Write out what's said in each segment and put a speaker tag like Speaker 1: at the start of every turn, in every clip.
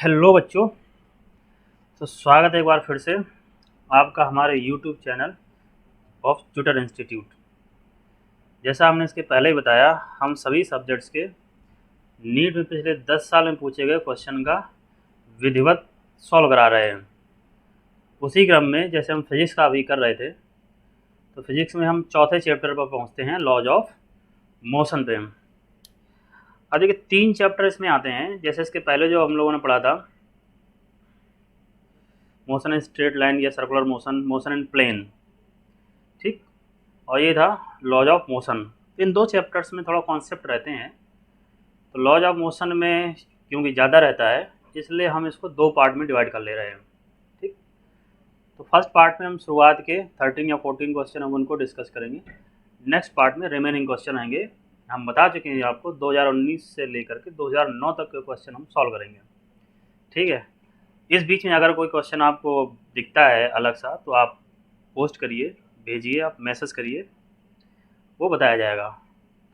Speaker 1: Hello बच्चों। तो स्वागत है एक बार फिर से आपका हमारे YouTube channel of tutor institute. जैसा हमने इसके पहले ही बताया, हम सभी सब्जेक्ट्स के नीट में पिछले 10 साल में पूछे गए क्वेश्चन का विधिवत सॉल्व करा रहे हैं। उसी क्रम में जैसे हम फिजिक्स का अभी कर रहे थे, तो फिजिक्स में हम चौथे चैप्टर पर पहुंचते हैं, लॉज ऑफ मोशन पे। अब देखिए 3 चैप्टर इसमें आते हैं। जैसे इसके पहले जो हम लोगों ने पढ़ा था, मोशन इन स्ट्रेट लाइन या circular motion, motion in plane, ठीक, और ये था लॉज ऑफ मोशन। इन 2 चैप्टर्स में थोड़ा कॉन्सेप्ट रहते हैं। तो लॉज ऑफ मोशन में क्योंकि ज़्यादा रहता है, इसलिए हम इसको 2 पार्ट में डिवाइड कर ले रहे हैं। ठीक, तो फर्स्ट पार्ट में हम शुरुआत के 13 या 14 क्वेश्चन हम उनको डिस्कस करेंगे। नेक्स्ट पार्ट में रिमेनिंग क्वेश्चन आएंगे। हम बता चुके हैं आपको 2019 से लेकर के 2009 तक के क्वेश्चन हम सॉल्व करेंगे। ठीक है, इस बीच में अगर कोई क्वेश्चन आपको दिखता है अलग सा, तो आप पोस्ट करिए, भेजिए, आप मैसेज करिए, वो बताया जाएगा।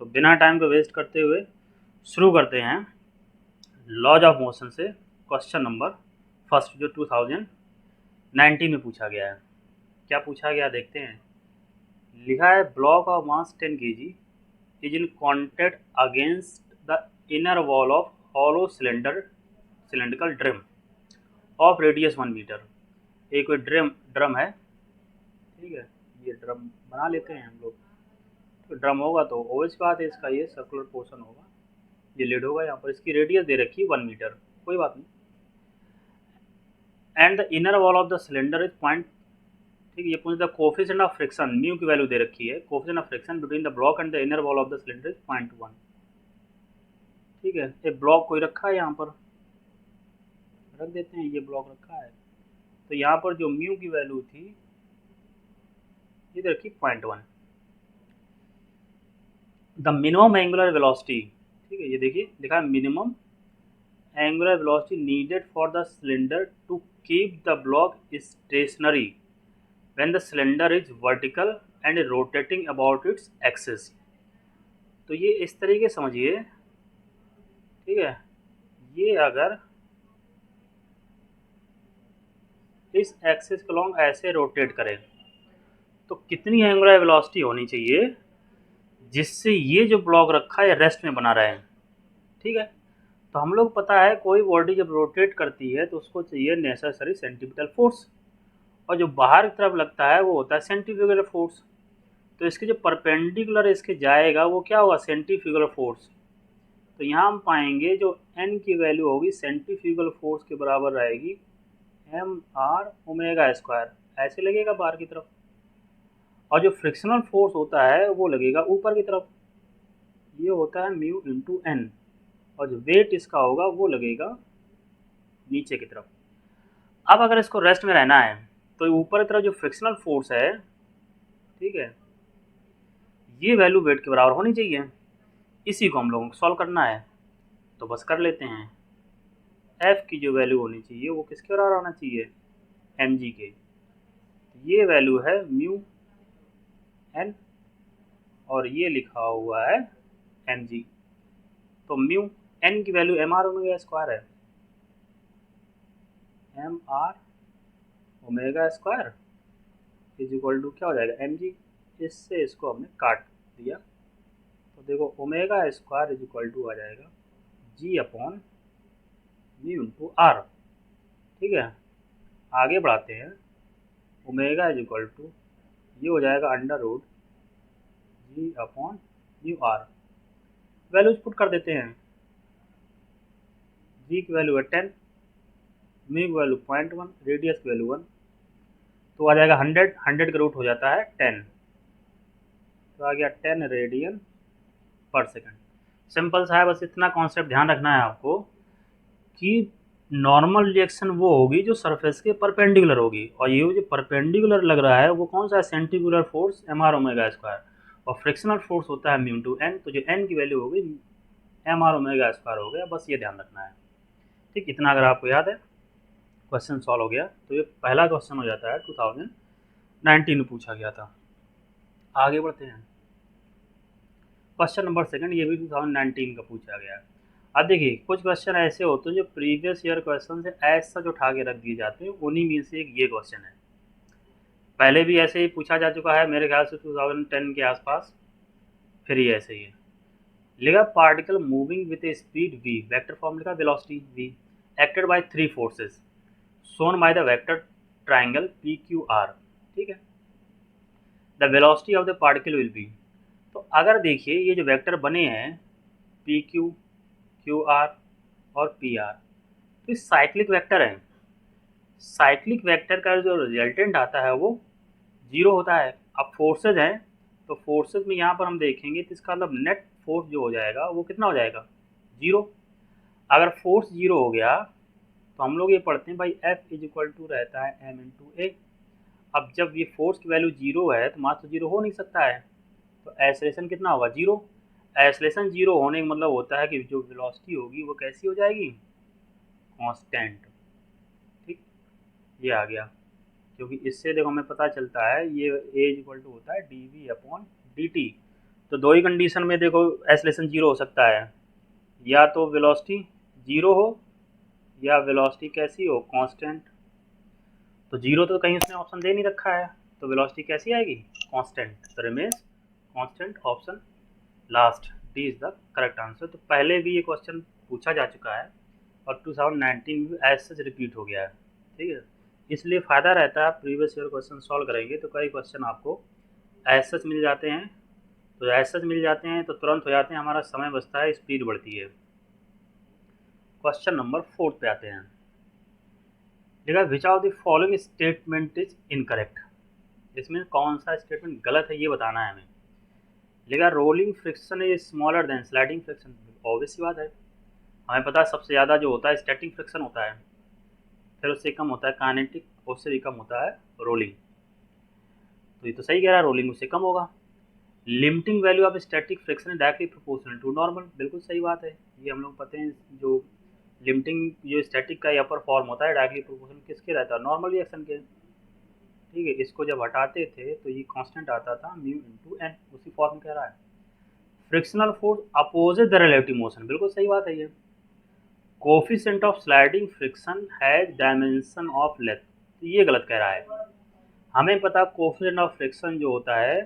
Speaker 1: तो बिना टाइम को वेस्ट करते हुए शुरू करते हैं लॉज ऑफ मोशन से। क्वेश्चन नंबर फर्स्ट जो 2019 में पूछा गया है, क्या पूछा गया देखते हैं। लिखा है block of mass 10 kg is in contact against the inner wall of hollow cylindrical drum of radius 1 metre. एक कोई ड्रम है, ठीक है, ये ड्रम बना लेते हैं हम लोग। तो ड्रम होगा तो ओवच बात है, इसका ये सर्कुलर पोर्शन होगा, ये लिड होगा, यहाँ पर इसकी रेडियस दे रखी है 1 मीटर, कोई बात नहीं। And the inner wall of the cylinder is point, ठीक है, ये पूछ the coefficient of friction, mu की वैल्यू दे रखी है, coefficient of friction between the block and the inner wall of the cylinder is 0.1। ठीक है, ये ब्लॉक कोई रखा है, यहाँ पर रख देते हैं, ये ब्लॉक रखा है। तो यहाँ पर जो म्यू की वैल्यू थी ये दे रखी 0.1। द मिनिमम एंगुलर वेलोसिटी, ठीक है, ये देखिए लिखा है minimum angular velocity needed for the cylinder to keep the block stationary when the cylinder is vertical and rotating about its axis। तो ये इस तरीके समझिए, ठीक है, ये अगर इस एक्सिस के लॉन्ग ऐसे रोटेट करें तो कितनी एंगुलर वेलोसिटी होनी चाहिए जिससे ये जो ब्लॉक रखा है रेस्ट में बना रहे। ठीक है, तो हम लोग पता है कोई बॉडी जब रोटेट करती है तो उसको चाहिए नेसेसरी सेंट्रीपिटल फोर्स, और जो बाहर की तरफ लगता है वो होता है सेंट्रीफ्यूगल फोर्स। तो इसके जो परपेंडिकुलर इसके जाएगा वो क्या होगा, सेंट्रीफ्यूगल फोर्स। तो यहाँ हम पाएंगे जो n की वैल्यू होगी सेंट्रीफ्यूगल फोर्स के बराबर रहेगी mr ओमेगा स्क्वायर, ऐसे लगेगा बाहर की तरफ। और जो फ्रिक्शनल फोर्स होता है वो लगेगा ऊपर की तरफ, ये होता है म्यू इंटू एन। और जो वेट इसका होगा वो लगेगा नीचे की तरफ। अब अगर इसको रेस्ट में रहना है तो ऊपर की तरफ जो फ्रिक्शनल फोर्स है, ठीक है, ये वैल्यू वेट के बराबर होनी चाहिए। इसी को हम लोगों को सॉल्व करना है, तो बस कर लेते हैं। एफ की जो वैल्यू होनी चाहिए वो किसके बराबर होना चाहिए, एम जी के। ये वैल्यू है म्यू एन और ये लिखा हुआ है एम जी। तो म्यू एन की value m r omega square है, m r omega square is equal to क्या हो जाएगा, एम जी। इससे इसको हमने काट दिया, तो देखो omega square is equal to आ जाएगा g upon mu into r. ठीक है, आगे बढ़ाते हैं। ओमेगा इज इक्वल टू ये हो जाएगा under root g upon mu r. Values put कर देते हैं। जी की वैल्यू है 10, म्यू की वैल्यू 0.1, रेडियस की वैल्यू 1, तो आ जाएगा 100, 100 का रूट हो जाता है 10, तो आ गया 10 रेडियन पर सेकंड। सिंपल सा है, बस इतना कॉन्सेप्ट ध्यान रखना है आपको कि नॉर्मल रिएक्शन वो होगी जो सरफेस के परपेंडिकुलर होगी, और ये जो परपेंडिकुलर लग रहा है वो कौन सा है, centrifugal force m r omega square, और फ्रिक्शनल फोर्स होता है म्यू इंटू एन। तो जो एन की वैल्यू होगी एम आर ओमेगा स्क्वायर हो गया, बस ये ध्यान रखना है। ठीक, इतना अगर आपको याद है क्वेश्चन सॉल्व हो गया। तो ये पहला क्वेश्चन हो जाता है 2019 में पूछा गया था। आगे बढ़ते हैं, क्वेश्चन नंबर सेकंड, ये भी 2019 का पूछा गया है। अब देखिए कुछ क्वेश्चन ऐसे होते हैं जो प्रीवियस ईयर क्वेश्चन से एज सच उठा के रख दिए जाते हैं, उन्हीं में से एक ये क्वेश्चन है। पहले भी ऐसे ही पूछा जा चुका है मेरे ख्याल से 2010 के आसपास, फिर ये ऐसे ही है। लिखा particle moving with a speed v, vector form लिखा velocity v, acted by three forces shown by the vector triangle P Q R. ठीक है, the velocity of the particle will be. तो अगर देखिए ये जो वेक्टर बने हैं पी क्यू, क्यू आर और पी आर, तो ये साइक्लिक वेक्टर है। साइक्लिक वेक्टर का जो रिजल्टेंट आता है वो जीरो होता है। अब फोर्सेज हैं, तो फोर्सेज में यहाँ पर हम देखेंगे तो इसका मतलब नेट फोर्स जो हो जाएगा वो कितना हो जाएगा, जीरो। अगर फोर्स जीरो हो गया तो हम लोग ये पढ़ते हैं भाई F इज इक्वल टू रहता है m इंटू ए। अब जब ये फोर्स की वैल्यू जीरो है तो मास तो जीरो हो नहीं सकता है, तो एक्सेलरेशन कितना होगा, जीरो। एक्सेलरेशन जीरो होने का मतलब होता है कि जो वेलोसिटी होगी वो कैसी हो जाएगी, कांस्टेंट। ठीक, ये आ गया, क्योंकि इससे देखो हमें पता चलता है ये ए इज इक्वल टू होता है d v upon d t. तो दो ही कंडीशन में देखो एक्सेलरेशन जीरो हो सकता है, या तो वेलोसिटी जीरो हो या वेलोसिटी कैसी हो, कांस्टेंट। तो जीरो तो कहीं उसने ऑप्शन दे नहीं रखा है, तो वेलोसिटी कैसी आएगी, कांस्टेंट। तो remains constant option last, D is the correct answer. तो पहले भी ये क्वेश्चन पूछा जा चुका है और 2019 में एज सच रिपीट हो गया है। ठीक है, इसलिए फ़ायदा रहता है, प्रीवियस ईयर क्वेश्चन सॉल्व करेंगे तो कई क्वेश्चन आपको एज सच मिल जाते हैं। तो एज सच मिल जाते हैं तो तुरंत हो जाते हैं, हमारा समय बचता है, स्पीड बढ़ती है। क्वेश्चन नंबर 4 पे आते हैं। देखा which of the following statement is incorrect, इसमें कौन सा स्टेटमेंट गलत है ये बताना है हमें। लिखा rolling friction is smaller than sliding friction, obvious सी बात है, हमें पता है सबसे ज़्यादा जो होता है स्टैटिक फ्रिक्शन होता है, फिर उससे कम होता है काइनेटिक, उससे भी कम होता है रोलिंग। तो ये तो सही कह रहा है, रोलिंग उससे कम होगा। Limiting value of static friction is directly proportional to normal, बिल्कुल सही बात है, ये हम लोग पता है। जो लिमिटिंग जो स्टैटिक का अपर फॉर्म होता है डायरेक्टली प्रोपोर्शनल किसके रहता है, नॉर्मल रिएक्शन के। ठीक है, इसको जब हटाते थे तो ये कांस्टेंट आता था म्यू इंटू एन, उसी फॉर्म कह रहा है। Frictional force opposite the relative motion, बिल्कुल सही बात है ये। Coefficient of sliding friction has dimension of length, तो ये गलत कह रहा है। हमें पता कोफिशिएंट ऑफ फ्रिक्शन जो होता है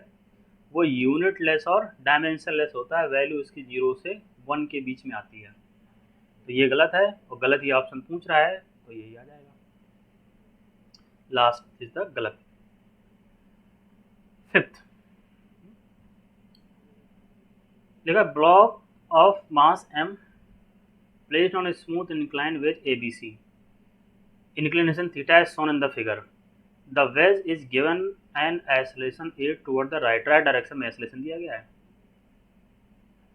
Speaker 1: वो यूनिट लेस और डायमेंशन लेस होता है, वैल्यू इसकी 0 से 1 के बीच में आती है। तो ये गलत है और गलत ये ऑप्शन पूछ रहा है, तो यही आ जाएगा, लास्ट इज द गलत। फिफ्थ देखा block of mass m placed on a smooth inclined wedge ABC. Inclination theta is shown in the figure. The wedge is given an acceleration a toward the right direction में acceleration दिया गया है।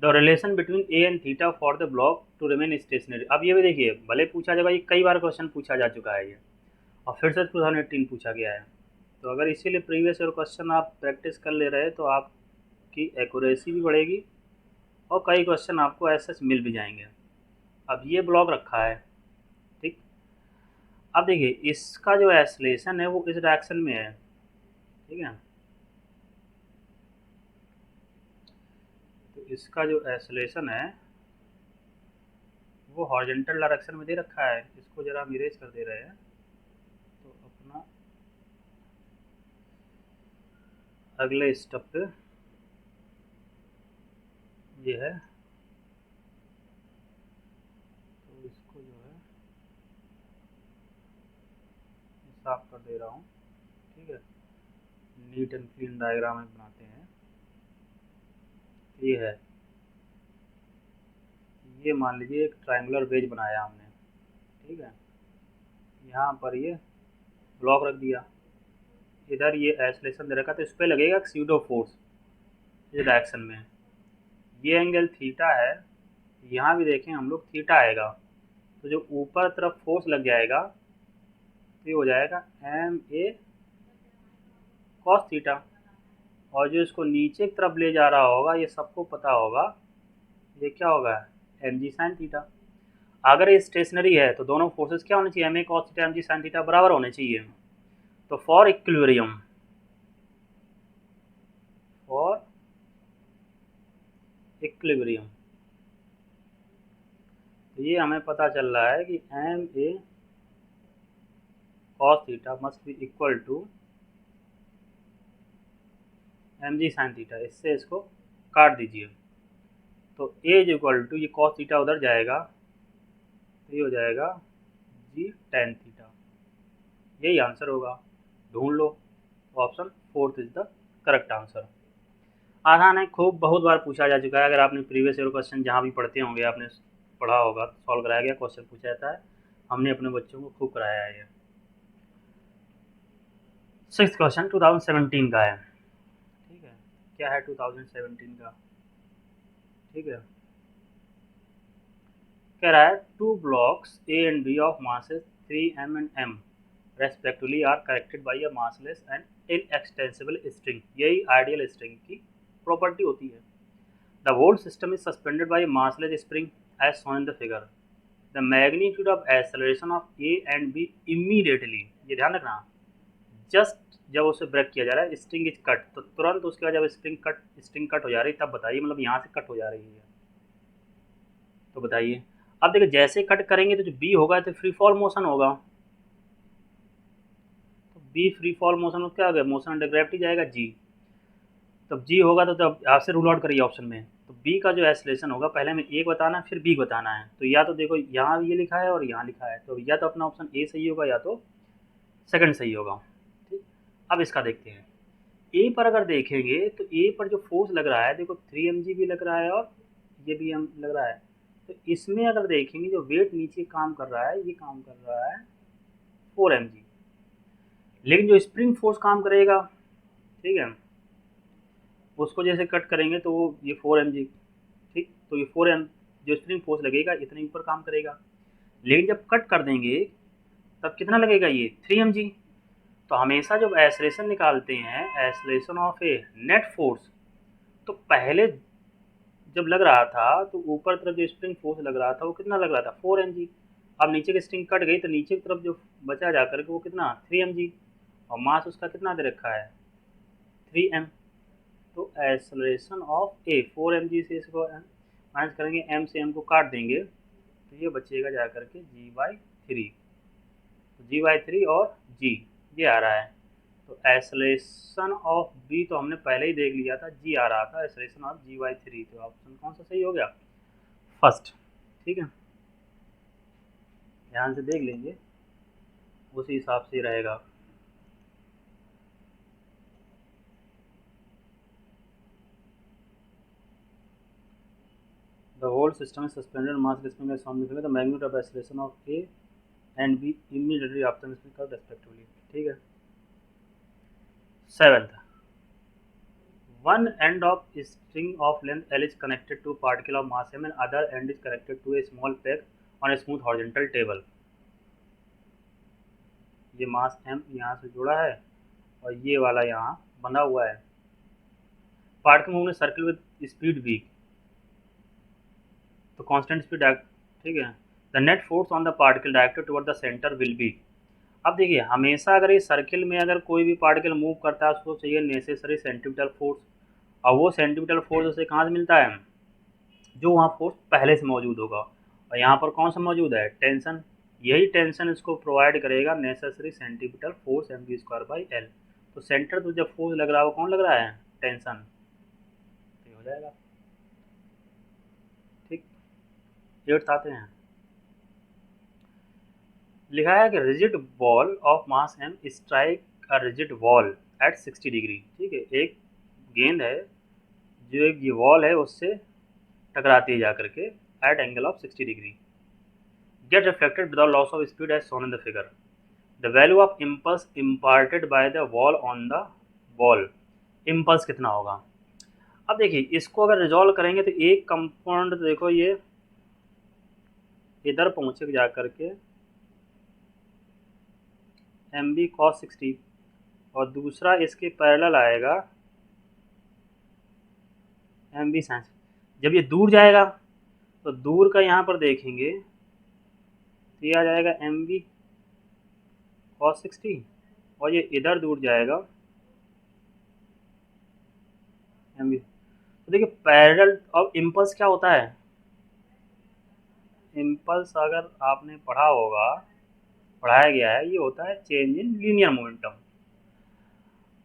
Speaker 1: The relation between a and theta for the block to remain stationary, अब ये भी देखिए भले पूछा जाएगा, ये कई बार क्वेश्चन पूछा जा चुका है ये, और फिर से 2018 पूछा गया है। तो अगर इसीलिए प्रीवियस ईयर क्वेश्चन आप प्रैक्टिस कर ले रहे तो आपकी एक्यूरेसी भी बढ़ेगी और कई क्वेश्चन आपको ऐसे मिल भी जाएंगे। अब ये ब्लॉक रखा है, ठीक। अब देखिए इसका जो एक्सेलरेशन है वो इस डायरेक्शन में है, ठीक है। तो इसका जो एक्सेलरेशन है वो हॉरिजॉन्टल डायरेक्शन में दे रखा है, इसको जरा हम इरेज कर दे रहे हैं। तो अपना अगले स्टेप पे ये है, तो इसको जो है साफ कर दे रहा हूँ, ठीक है। नीट एंड क्लीन डायग्राम में बनाते हैं। ये है, ये मान लीजिए एक ट्रायंगुलर वेज बनाया हमने, ठीक है। यहाँ पर ये ब्लॉक रख दिया, इधर ये एक्सेलरेशन दे रखा, तो इस पर लगेगा स्यूडो फोर्स इस डायरेक्शन में। ये एंगल थीटा है, यहाँ भी देखें हम लोग थीटा आएगा, तो जो ऊपर तरफ फोर्स लग जाएगा तो ये हो जाएगा एम ए कॉस थीटा, और जो इसको नीचे की तरफ ले जा रहा होगा ये सबको पता होगा, ये क्या होगा, एम जी साइन थीटा। अगर ये स्टेशनरी है तो दोनों फोर्सेस क्या होने चाहिए, m a cos theta m g sine theta बराबर होने चाहिए। तो फॉर इक्विलिब्रियम, फॉर इक्विलिब्रियम तो ये हमें पता चल रहा है कि m a cos theta must be equal to m g sine theta. इससे इसको काट दीजिए तो ए इज इक्वल टू ये कॉस थीटा उधर जाएगा तो ये हो जाएगा जी टेन थीटा। यही आंसर होगा, ढूंढ लो। Option fourth is the correct answer. आसान है, खूब बहुत बार पूछा जा चुका है। अगर आपने प्रीवियस ईयर क्वेश्चन जहाँ भी पढ़ते होंगे आपने पढ़ा होगा, सॉल्व कराया गया, क्वेश्चन पूछा जाता है, हमने अपने बच्चों को खूब कराया है। ये सिक्स्थ क्वेश्चन 2017 का है, ठीक है। क्या है 2017 का, ठीक है। कह रहा है two blocks A and B of masses 3m and m respectively are connected by a massless and inextensible string. यही आइडियल स्ट्रिंग की प्रॉपर्टी होती है। The whole system is suspended by a massless spring as shown in the figure. The magnitude of acceleration of A and B immediately, ये ध्यान रखना, just जब उसे break किया जा रहा है, स्ट्रिंग इज कट, तो तुरंत उसके बाद जब स्ट्रिंग कट हो जा रही है तब बताइए, मतलब यहाँ से कट हो जा रही है तो बताइए। अब देखिए जैसे कट करेंगे तो जो बी होगा तो फ्री फॉल मोशन होगा, तो बी फ्री फॉल मोशन में क्या हो गया, मोशन अंडर ग्रेविटी जाएगा जी। तब जी होगा तो तब आपसे रूल आउट करिए ऑप्शन में। तो बी का जो एसलेशन होगा पहले हमें ए बताना है फिर बी बताना है। तो या तो देखो यहाँ ये लिखा है और यहाँ लिखा है, तो या तो अपना ऑप्शन ए सही होगा या तो सेकंड सही होगा। ठीक, अब इसका देखते हैं। ए पर अगर देखेंगे तो ए पर जो फोर्स लग रहा है, देखो 3 mg भी लग रहा है और ये भी हम लग रहा है। तो इसमें अगर देखेंगे जो वेट नीचे काम कर रहा है, ये काम कर रहा है 4 mg। लेकिन जो स्प्रिंग फोर्स काम करेगा, ठीक है, उसको जैसे कट करेंगे तो वो ये 4 mg, ठीक, तो ये 4m जो स्प्रिंग फोर्स लगेगा इतने ऊपर काम करेगा। लेकिन जब कट कर देंगे तब कितना लगेगा, ये 3 mg। तो हमेशा जब एसलेशन निकालते हैं, acceleration of A net force, तो पहले जब लग रहा था तो ऊपर तरफ जो स्प्रिंग फोर्स लग रहा था वो कितना लग रहा था 4 mg। अब नीचे की स्ट्रिंग कट गई तो नीचे की तरफ जो बचा जाकर के वो कितना 3 mg, और मास उसका कितना दे रखा है 3m। तो एक्सलेशन ऑफ ए 4 mg से इसको माइनस करेंगे, m से m को काट देंगे तो ये बचेगा जा करके g/3। तो g/3 और g ये आ रहा है। तो एक्सलेशन ऑफ बी तो हमने पहले ही देख लिया था, जी आ रहा था, एक्सलेशन ऑफ g/3। तो ऑप्शन कौन सा सही हो गया, फर्स्ट। ठीक है, ध्यान से देख लेंगे उसी हिसाब से रहेगा। The whole system is suspended mass spring as shown below. The magnitude of acceleration of A and B immediately after the spring curve respectively. ठीक है। Seventh, one end of string of length L is connected to particle of mass m and other end is connected to a small peg on a smooth horizontal table. ये मास m यहाँ से जुड़ा है और ये वाला यहाँ बना हुआ है। Particle move in circle with speed v, तो कांस्टेंट स्पीड, ठीक है। The net force on the particle directed toward the centre will be. अब देखिए हमेशा अगर इस सर्किल में अगर कोई भी पार्टिकल मूव करता है उसको चाहिए नेसेसरी सेंट्रीपिटल फोर्स, और वो सेंट्रीपिटल फोर्स उसे कहाँ से मिलता है, जो वहाँ फोर्स पहले से मौजूद होगा। और यहाँ पर कौन सा मौजूद है, टेंशन। यही टेंशन इसको प्रोवाइड करेगा नेसेसरी सेंट्रीपिटल फोर्स mv²/L। तो सेंटर तो जब फोर्स लग रहा है वो कौन लग रहा है, टेंशन। तो हो जाएगा। ठीक, एट्थ आते हैं। लिखा है कि rigid ball of mass m strike a rigid wall at 60 degree. ठीक है, एक गेंद है जो एक ये वॉल है उससे टकराती है जाकर के at angle of 60 degree, get reflected without loss of speed as shown in the figure. The value of impulse imparted by the wall on the ball, impulse कितना होगा। अब देखिए इसको अगर रिजॉल्व करेंगे तो एक कंपाउंड देखो ये इधर पहुंचे जा करके mb cos 60 और दूसरा इसके पैरेलल आएगा mb sin। जब ये दूर जाएगा तो दूर का यहाँ पर देखेंगे तो ये आ जाएगा mb cos 60 और ये इधर दूर जाएगा mb। तो देखिए पैरेलल ऑफ इम्पल्स क्या होता है, इम्पल्स अगर आपने पढ़ा होगा, पढ़ाया गया है, ये होता है चेंज इन लीनियर मोमेंटम।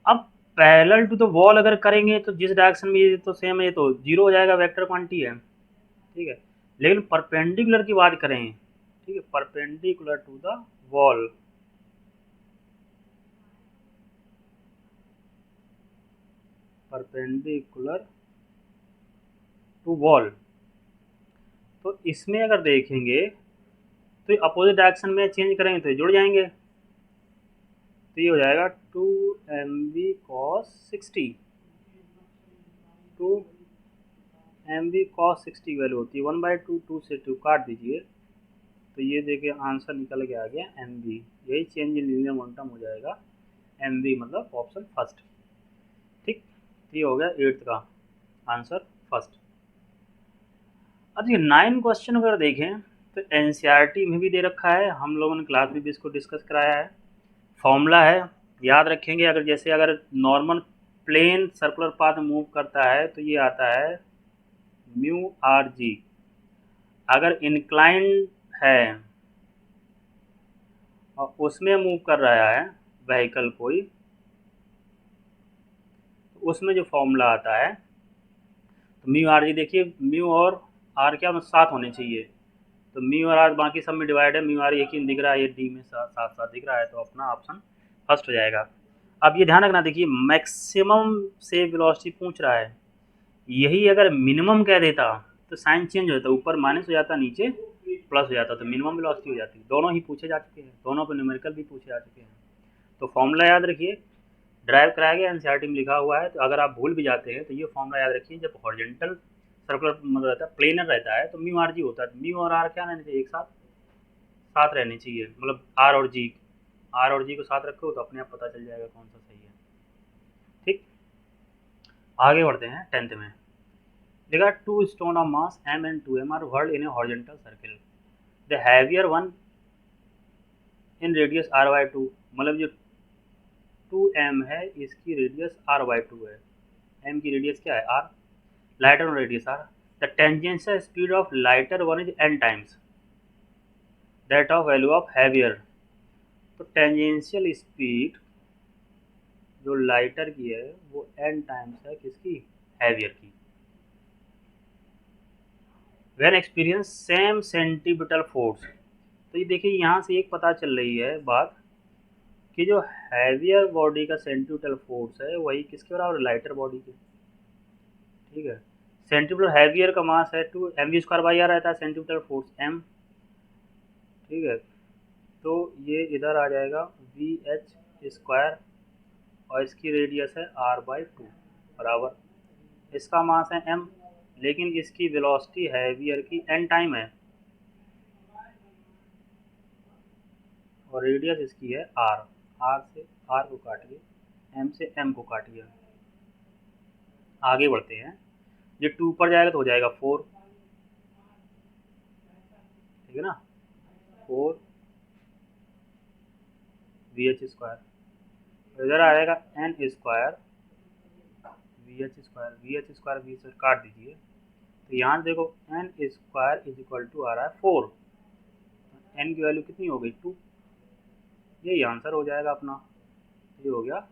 Speaker 1: अब पैरेलल टू द वॉल अगर करेंगे तो जिस डायरेक्शन में ये तो सेम है, ये तो जीरो हो जाएगा, वेक्टर क्वांटिटी है, ठीक है। लेकिन परपेंडिकुलर की बात करें, ठीक है, perpendicular to the wall, perpendicular to wall, तो इसमें अगर देखेंगे तो अपोजिट डायरेक्शन में चेंज करेंगे तो ये जुड़ जाएंगे, तो ये हो जाएगा 2mv cos 60, 2mv cos 60 की वैल्यू होती है 1/2, 2 से 2 काट दीजिए, तो ये देखिए आंसर निकल के आ गया mv, यही चेंज इन लीनियर मोमेंटम हो जाएगा mv, मतलब ऑप्शन फर्स्ट, ठीक। तो ये हो गया 8th का आंसर फर्स्ट। अब देखिए 9 क्वेश्चन अगर देखें तो एनसीईआरटी में भी दे रखा है, हम लोगों ने क्लास में भी इसको डिस्कस कराया है। फॉर्मूला है, याद रखेंगे, अगर जैसे अगर normal plane circular path move करता है तो ये आता है म्यू आर जी, अगर इंक्लाइंड है और उसमें मूव कर रहा है व्हीकल कोई, तो उसमें जो फॉर्मूला आता है तो म्यू आर जी, देखिए म्यू और आर क्या साथ होने चाहिए, तो म्यू और आर बाकी सब में डिवाइड है, म्यू आर एक ही दिख रहा है, ये डी में साथ साथ दिख रहा है, तो अपना ऑप्शन फर्स्ट हो जाएगा। अब ये ध्यान रखना, देखिए मैक्सिमम से वेलोसिटी पूछ रहा है, यही अगर मिनिमम कह देता तो साइन चेंज हो जाता, ऊपर माइनस हो जाता, नीचे प्लस हो जाता, तो मिनिमम वेलोसिटी हो जाती। दोनों ही पूछे जा चुके हैं, दोनों पे न्यूमेरिकल भी पूछे जा चुके हैं। तो फॉर्मूला याद रखिए, ड्राइव कराया गया, एनसीईआरटी में लिखा हुआ है, तो अगर आप भूल भी जाते हैं तो ये फॉर्मूला याद रखिए, जब हॉरिजॉन्टल सर्कुलर मतलब रहता है, प्लेनर रहता है, तो म्यू आर जी होता है, म्यू और आर क्या रहने चाहिए, एक साथ साथ रहनी चाहिए, मतलब आर और जी को साथ रखो तो अपने आप पता चल जाएगा कौन सा सही है, ठीक। आगे बढ़ते हैं 10th में, देखा 2 stone of mass m and 2m are hurled in a horizontal circle, the heavier one in radius r/2, मतलब जो 2m है इसकी रेडियस r/2 है, m की रेडियस क्या है r, lighter one radius r, the tangential speed of lighter one is n times that of value of heavier, तो tangential speed जो लाइटर की है वो n टाइम्स है किसकी, हैवियर की। When experience same centripetal force, तो ये देखिए यहाँ से एक पता चल रही है बात कि जो हैवियर बॉडी का सेंटीपिटल फोर्स है वही किसके बराबर, लाइटर बॉडी के, ठीक है। सेंटीपिटल हैवियर का मास है 2mv²/r रहता है, सेंटीपिटल फोर्स m, ठीक है। तो ये इधर आ जाएगा vh² और इसकी रेडियस है r/2 बराबर, इसका मास है m, लेकिन इसकी वेलोसिटी हैवियर की n टाइम है और रेडियस इसकी है r, r से r को काटिए, m से m को काटिए। आगे बढ़ते हैं, ये 2 पर जाएगा तो हो जाएगा 4, ठीक है ना, 4 vh², इधर आ जाएगा n² vh² v से काट दीजिए, तो यहाँ देखो n² इज टू आ रहा है 4, n की वैल्यू कितनी हो गई 2, यही आंसर हो जाएगा अपना, ये हो गया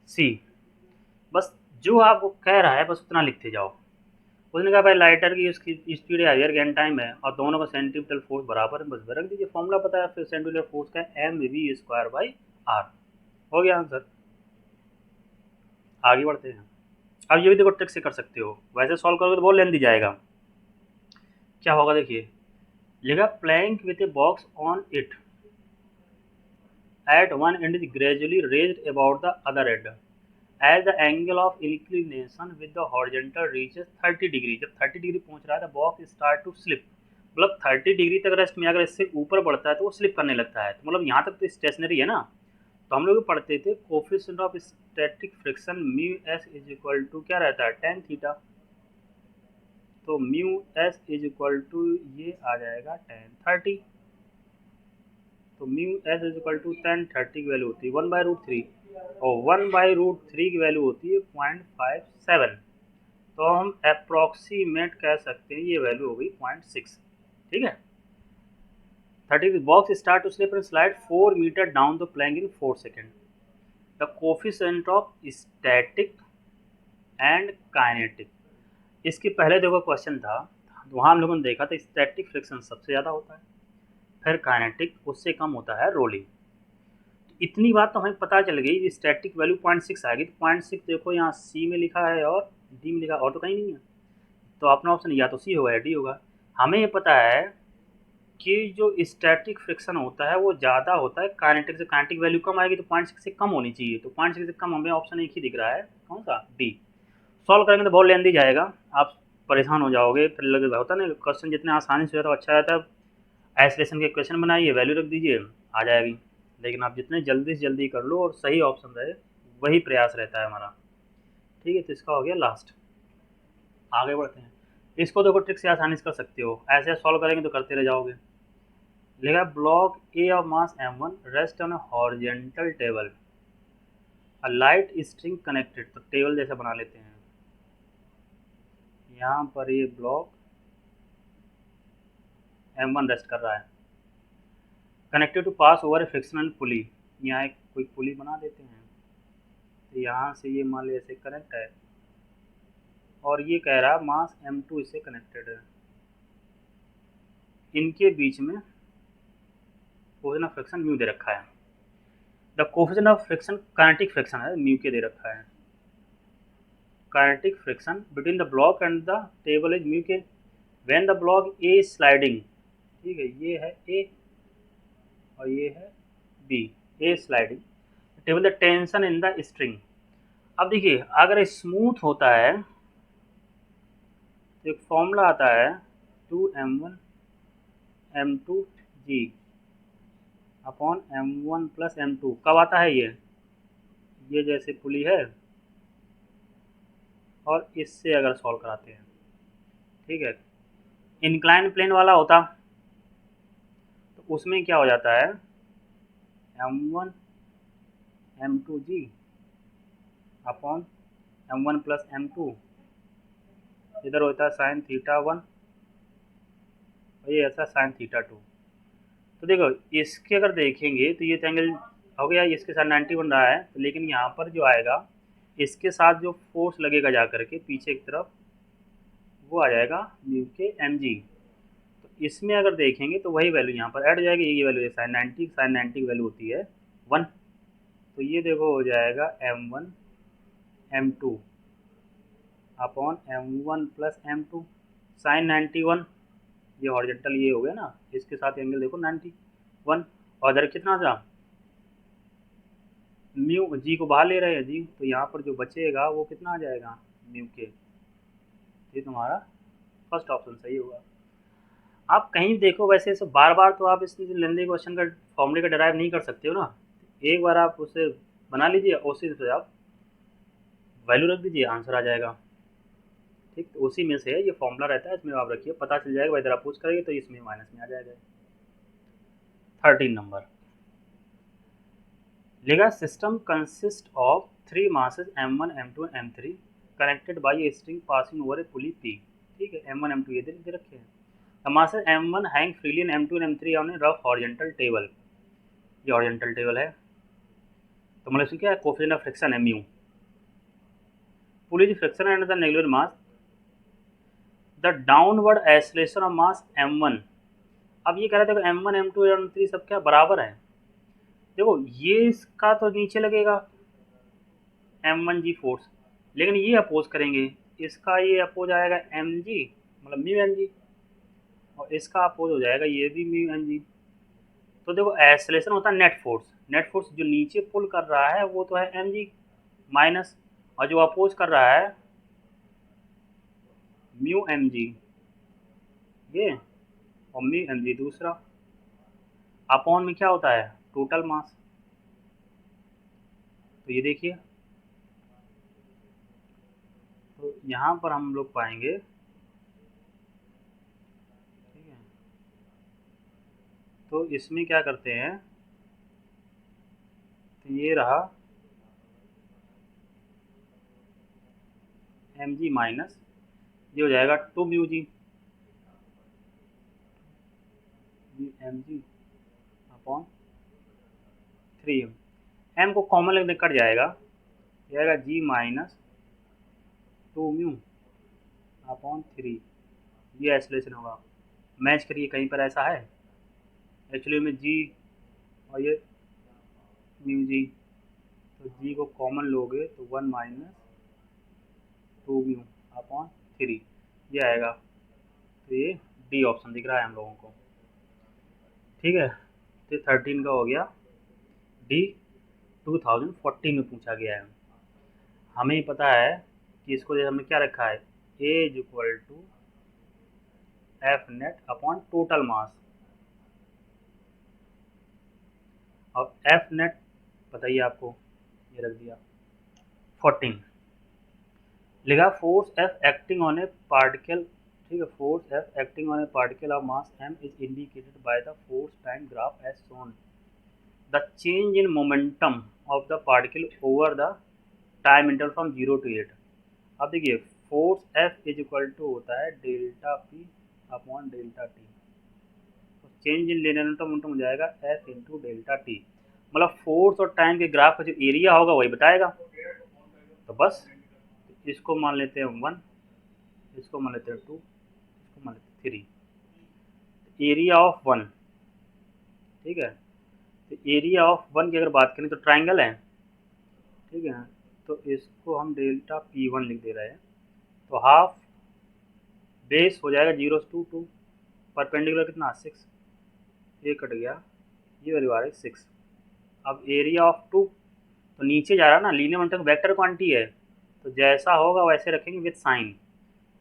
Speaker 1: सी। बस जो आपको कह रहा है बस उतना लिखते जाओ। उसने कहा भाई लाइटर की उसकी स्पीड हैवियर का n टाइम है और दोनों का सेंटीपिटल फोर्स बराबर है, बस रख दीजिए, फॉर्मूला पता है फिर सेंटीपिटल फोर्स का mv²/r, हो गया आंसर। आगे बढ़ते हैं, अब ये भी देखो ट्रिक से कर सकते हो, वैसे सॉल्व करोगे तो बहुत लेंथी जाएगा। क्या होगा देखिए, लिखा plank with a box on it at one end is gradually raised about the other end as the angle of inclination with the horizontal reaches 30 degree, जब 30 डिग्री पहुंच रहा है तो बॉक्स स्टार्ट टू स्लिप, मतलब 30 degree तक rest में अगर इससे ऊपर बढ़ता है तो वो स्लिप करने लगता है, तो मतलब यहाँ तक तो स्टेशनरी है ना। तो हम लोग पढ़ते थे coefficient of static friction mu s is equal to क्या रहता है tan थीटा, तो mu s is equal to ये आ जाएगा tan 30, तो mu s is equal to tan 30 की वैल्यू होती है 1/√3 और 1/√3 की वैल्यू होती है 0.57, तो हम अप्रॉक्सीमेट कह सकते हैं ये वैल्यू हो गई 0.6, ठीक है। 30 box start to slip and slide 4 metre down the plank in 4 second. The coefficient of static and kinetic. इसके पहले देखो क्वेश्चन था, वहाँ हम लोगों ने देखा था स्टैटिक फ्रिक्शन सबसे ज़्यादा होता है, फिर काइनेटिक उससे कम होता है रोलिंग। इतनी बात तो हमें पता चल गई, स्टैटिक वैल्यू 0.6 आएगी, तो 0.6 देखो यहाँ सी में लिखा है और डी में लिखा है, और तो कहीं नहीं है, तो अपना ऑप्शन या तो सी होगा या डी होगा। हमें ये पता है कि जो स्टैटिक फ्रिक्शन होता है वो ज़्यादा होता है काइनेटिक से, काइनेटिक वैल्यू कम आएगी तो 0.6 से कम होनी चाहिए, तो 0.6 से कम हमें ऑप्शन एक ही दिख रहा है, कौन सा, डी। सॉल्व करेंगे तो बहुत लेंदी जाएगा, आप परेशान हो जाओगे, फिर लगे होता ना क्वेश्चन जितने आसानी से हो जाता है अच्छा रहता है। आइसोलेशन के क्वेश्चन बनाइए, वैल्यू रख दीजिए, आ जाएगी। लेकिन आप जितने जल्दी से जल्दी कर लो और सही ऑप्शन रहे, वही प्रयास रहता है हमारा। ठीक है, तो इसका हो गया लास्ट। आगे बढ़ते हैं। इसको देखो ट्रिक से आसानी से कर सकते हो, ऐसे सॉल्व करेंगे तो करते रह जाओगे। लिखा block A of mass m1 rest on a horizontal table, a light string connected. तो टेबल जैसा बना लेते हैं, यहाँ पर ये ब्लॉक m1 रेस्ट कर रहा है, connected to pass over a frictional pulley. यहाँ एक कोई पुली बना देते हैं, तो यहाँ से ये मान लीजिए ऐसे कनेक्ट है, और ये कह रहा है मास m2 इससे कनेक्टेड है, इनके बीच में कोफिशिएंट ऑफ फ्रिक्शन म्यू दे रखा है। The coefficient of friction kinetic friction है, म्यू के दे रखा है। Kinetic friction between the block and the table is mu k when the block A is sliding. ठीक है, ये है ए और ये है B, A sliding table the tension in the string. अब देखिए अगर स्मूथ होता है तो एक फॉर्मूला आता है 2m1 m2g upon m1 plus m2। कब आता है ये जैसे पुली है और इससे अगर सॉल्व कराते हैं, ठीक है, इंक्लाइन प्लेन वाला होता तो उसमें क्या हो जाता है m1 m2g upon m1 plus m2, इधर होता है साइन थीटा 1 और ये ऐसा साइन थीटा 2। तो देखो इसके अगर देखेंगे तो ये एंगल हो गया, इसके साथ 90 बन रहा है, तो लेकिन यहाँ पर जो आएगा इसके साथ जो फोर्स लगेगा जा करके पीछे की तरफ, वो आ जाएगा म्यू के एम जी। तो इसमें अगर देखेंगे तो वही वैल्यू यहाँ पर ऐड हो जाएगी, ये वैल्यू साइन 90 की वैल्यू होती है 1, तो ये देखो हो जाएगा m1 m2 upon m1 plus m2 sign 91, ये हॉरिजॉन्टल ये हो गया ना, इसके साथ एंगल देखो 91, और इधर कितना था म्यू, जी को बाहर ले रहे हैं जी, तो यहाँ पर जो बचेगा वो कितना आ जाएगा म्यू के, ये तुम्हारा फर्स्ट ऑप्शन सही होगा। आप कहीं देखो वैसे सब बार बार तो आप इस लेंदी क्वेश्चन का फॉर्मूले का डिराइव नहीं कर सकते हो ना, एक बार आप उसे बना लीजिए, उसी से आप वैल्यू रख दीजिए, आंसर आ जाएगा। ठीक, तो उसी में से ये फॉर्मूला रहता है, इसमें आप रखिए, पता चल जाएगा, इधर आप पूछ करेंगे तो इसमें माइनस में आ जाएगा। 13 नंबर लेगा system consist of 3 masses m1 m2 m3 connected by a string passing over a pulley p। ठीक है, m1 m2 ये दे रखे हैं। The masses m1 hang freely and m2 and m3 on a rough horizontal table, ये horizontal table है, तो मतलब क्या है कोफिशिएंट ऑफ फ्रिक्शन है mu, pulley friction and the angular mass, the downward acceleration of mass m1। अब ये कह रहे थे m1 m2 m3 सब क्या बराबर है, देखो ये इसका तो नीचे लगेगा m1g फोर्स, लेकिन ये अपोज करेंगे, इसका ये अपोज आएगा mg मतलब म्यू mg, और इसका अपोज हो जाएगा ये भी म्यू mg। तो देखो एक्सेलरेशन होता है नेट फोर्स, नेट फोर्स जो नीचे पुल कर रहा है वो तो है mg माइनस, और जो अपोज कर रहा है म्यू mg ये, और म्यू mg दूसरा, अपॉन में क्या होता है टोटल मास। तो ये देखिए, तो यहाँ पर हम लोग पाएंगे, ठीक है, तो इसमें क्या करते हैं, तो ये रहा एम जी माइनस, ये हो जाएगा 2 mu g, m g upon 3m। m को कॉमन लेने कट जाएगा, g माइनस 2 म्यू अपॉन 3। ये आइसोलेशन होगा। मैच करिए, कहीं पर ऐसा है एक्चुअली में g और ये म्यू जी, तो g को कॉमन लोगे तो 1 माइनस 2 म्यू अपॉन 3 ये आएगा। तो ये डी ऑप्शन दिख रहा है हम लोगों को, ठीक है। तो 13 का हो गया डी। 2014 में पूछा गया है। हमें पता है कि इसको हमने क्या रखा है, a is equal to F net upon total mass, और एफ नेट बताइए आपको, ये रख दिया 14। लिखा force F acting on a particle, ठीक है। Force F acting on a particle of mass M is indicated by the force time graph as shown. The change in momentum of the particle over the time interval from 0 to 8। अब देखिए force F is equal to होता है delta P upon delta T. Change in linear momentum हो जाएगा F into delta T. मतलब force और time के graph का जो एरिया होगा वही बताएगा। तो बस इसको मान लेते हैं 1, इसको मान लेते हैं 2, इसको मान लेते हैं 3। एरिया ऑफ 1, ठीक है। तो एरिया ऑफ 1 की अगर बात करें तो ट्राइंगल है, ठीक है। तो इसको हम डेल्टा P1 लिख दे रहे हैं। तो हाफ बेस हो जाएगा 0 to 2, परपेंडिकुलर कितना 6, ये कट गया, ये वैल्यू आ रही है 6। अब एरिया ऑफ 2 तो नीचे जा रहा है ना, लीनियर मोमेंटम वेक्टर क्वांटिटी है, तो जैसा होगा वैसे रखेंगे विद साइन।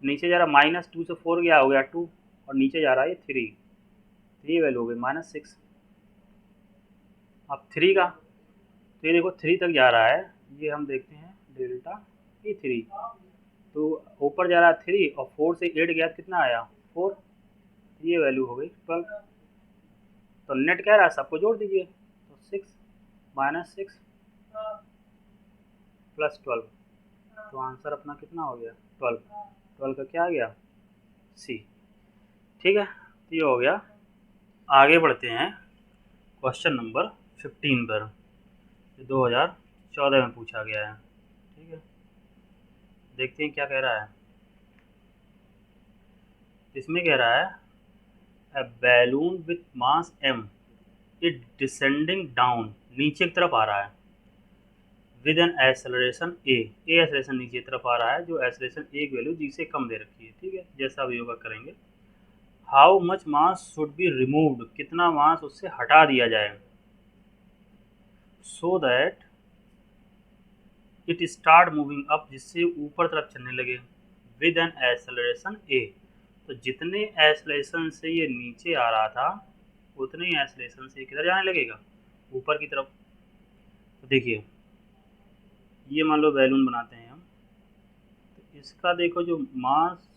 Speaker 1: नीचे जा रहा -2 से 4 गया, हो गया 2, और नीचे जा रहा है 3, तो ये वैल्यू हो गई -6। अब 3 का, तो ये देखो 3 तक जा रहा है, ये हम देखते हैं डेल्टा E3। तो ऊपर जा रहा है 3 और 4 से 8 गया, कितना आया 4, ये वैल्यू हो गई 12। तो नेट कह रहा है सबको जोड़ दीजिए, तो 6 -6 प्लस 12, तो आंसर अपना कितना हो गया 12। 12 का क्या आ गया सी, ठीक है। तो ये हो गया। आगे बढ़ते हैं क्वेश्चन नंबर 15 पर, 2014 में पूछा गया है, ठीक है। देखते हैं क्या कह रहा है। इसमें कह रहा है a balloon with mass m is descending down, नीचे की तरफ आ रहा है, with an acceleration a acceleration नीचे की तरफ आ रहा है, जो acceleration a की वैल्यू g से कम दे रखी है, ठीक है। जैसा अब योगा करेंगे, how much mass should be removed, कितना मास उससे हटा दिया जाए, so that it start moving up, जिससे ऊपर तरफ चलने लगे, with an acceleration a। तो जितने एक्सलेशन से ये नीचे आ रहा था उतने ही एक्सलेशन से किधर जाने लगेगा, ऊपर की तरफ। तो देखिए ये मान लो बैलून बनाते हैं हम, तो इसका देखो जो मास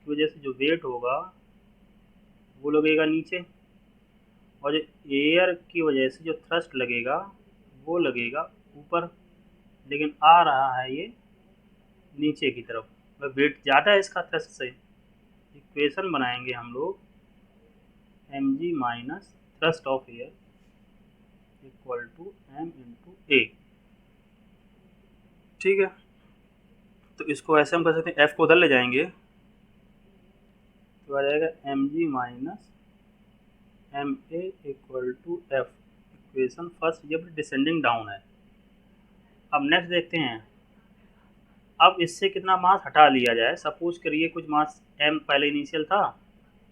Speaker 1: की वजह से जो वेट होगा वो लगेगा नीचे, और जो एयर की वजह से जो थ्रस्ट लगेगा वो लगेगा ऊपर, लेकिन आ रहा है ये नीचे की तरफ, वेट ज़्यादा है इसका थ्रस्ट से। इक्वेशन बनाएंगे हम लोग mg minus thrust of air equal to m into a, ठीक है। तो इसको ऐसे हम कर सकते हैं, f को उधर ले जाएंगे तो आ जाएगा mg minus M A equal to F. Equation first ये डिसेंडिंग डाउन है। अब नेक्स्ट देखते हैं, अब इससे कितना मास हटा लिया जाए। सपोज करिए कुछ मास m पहले इनिशियल था,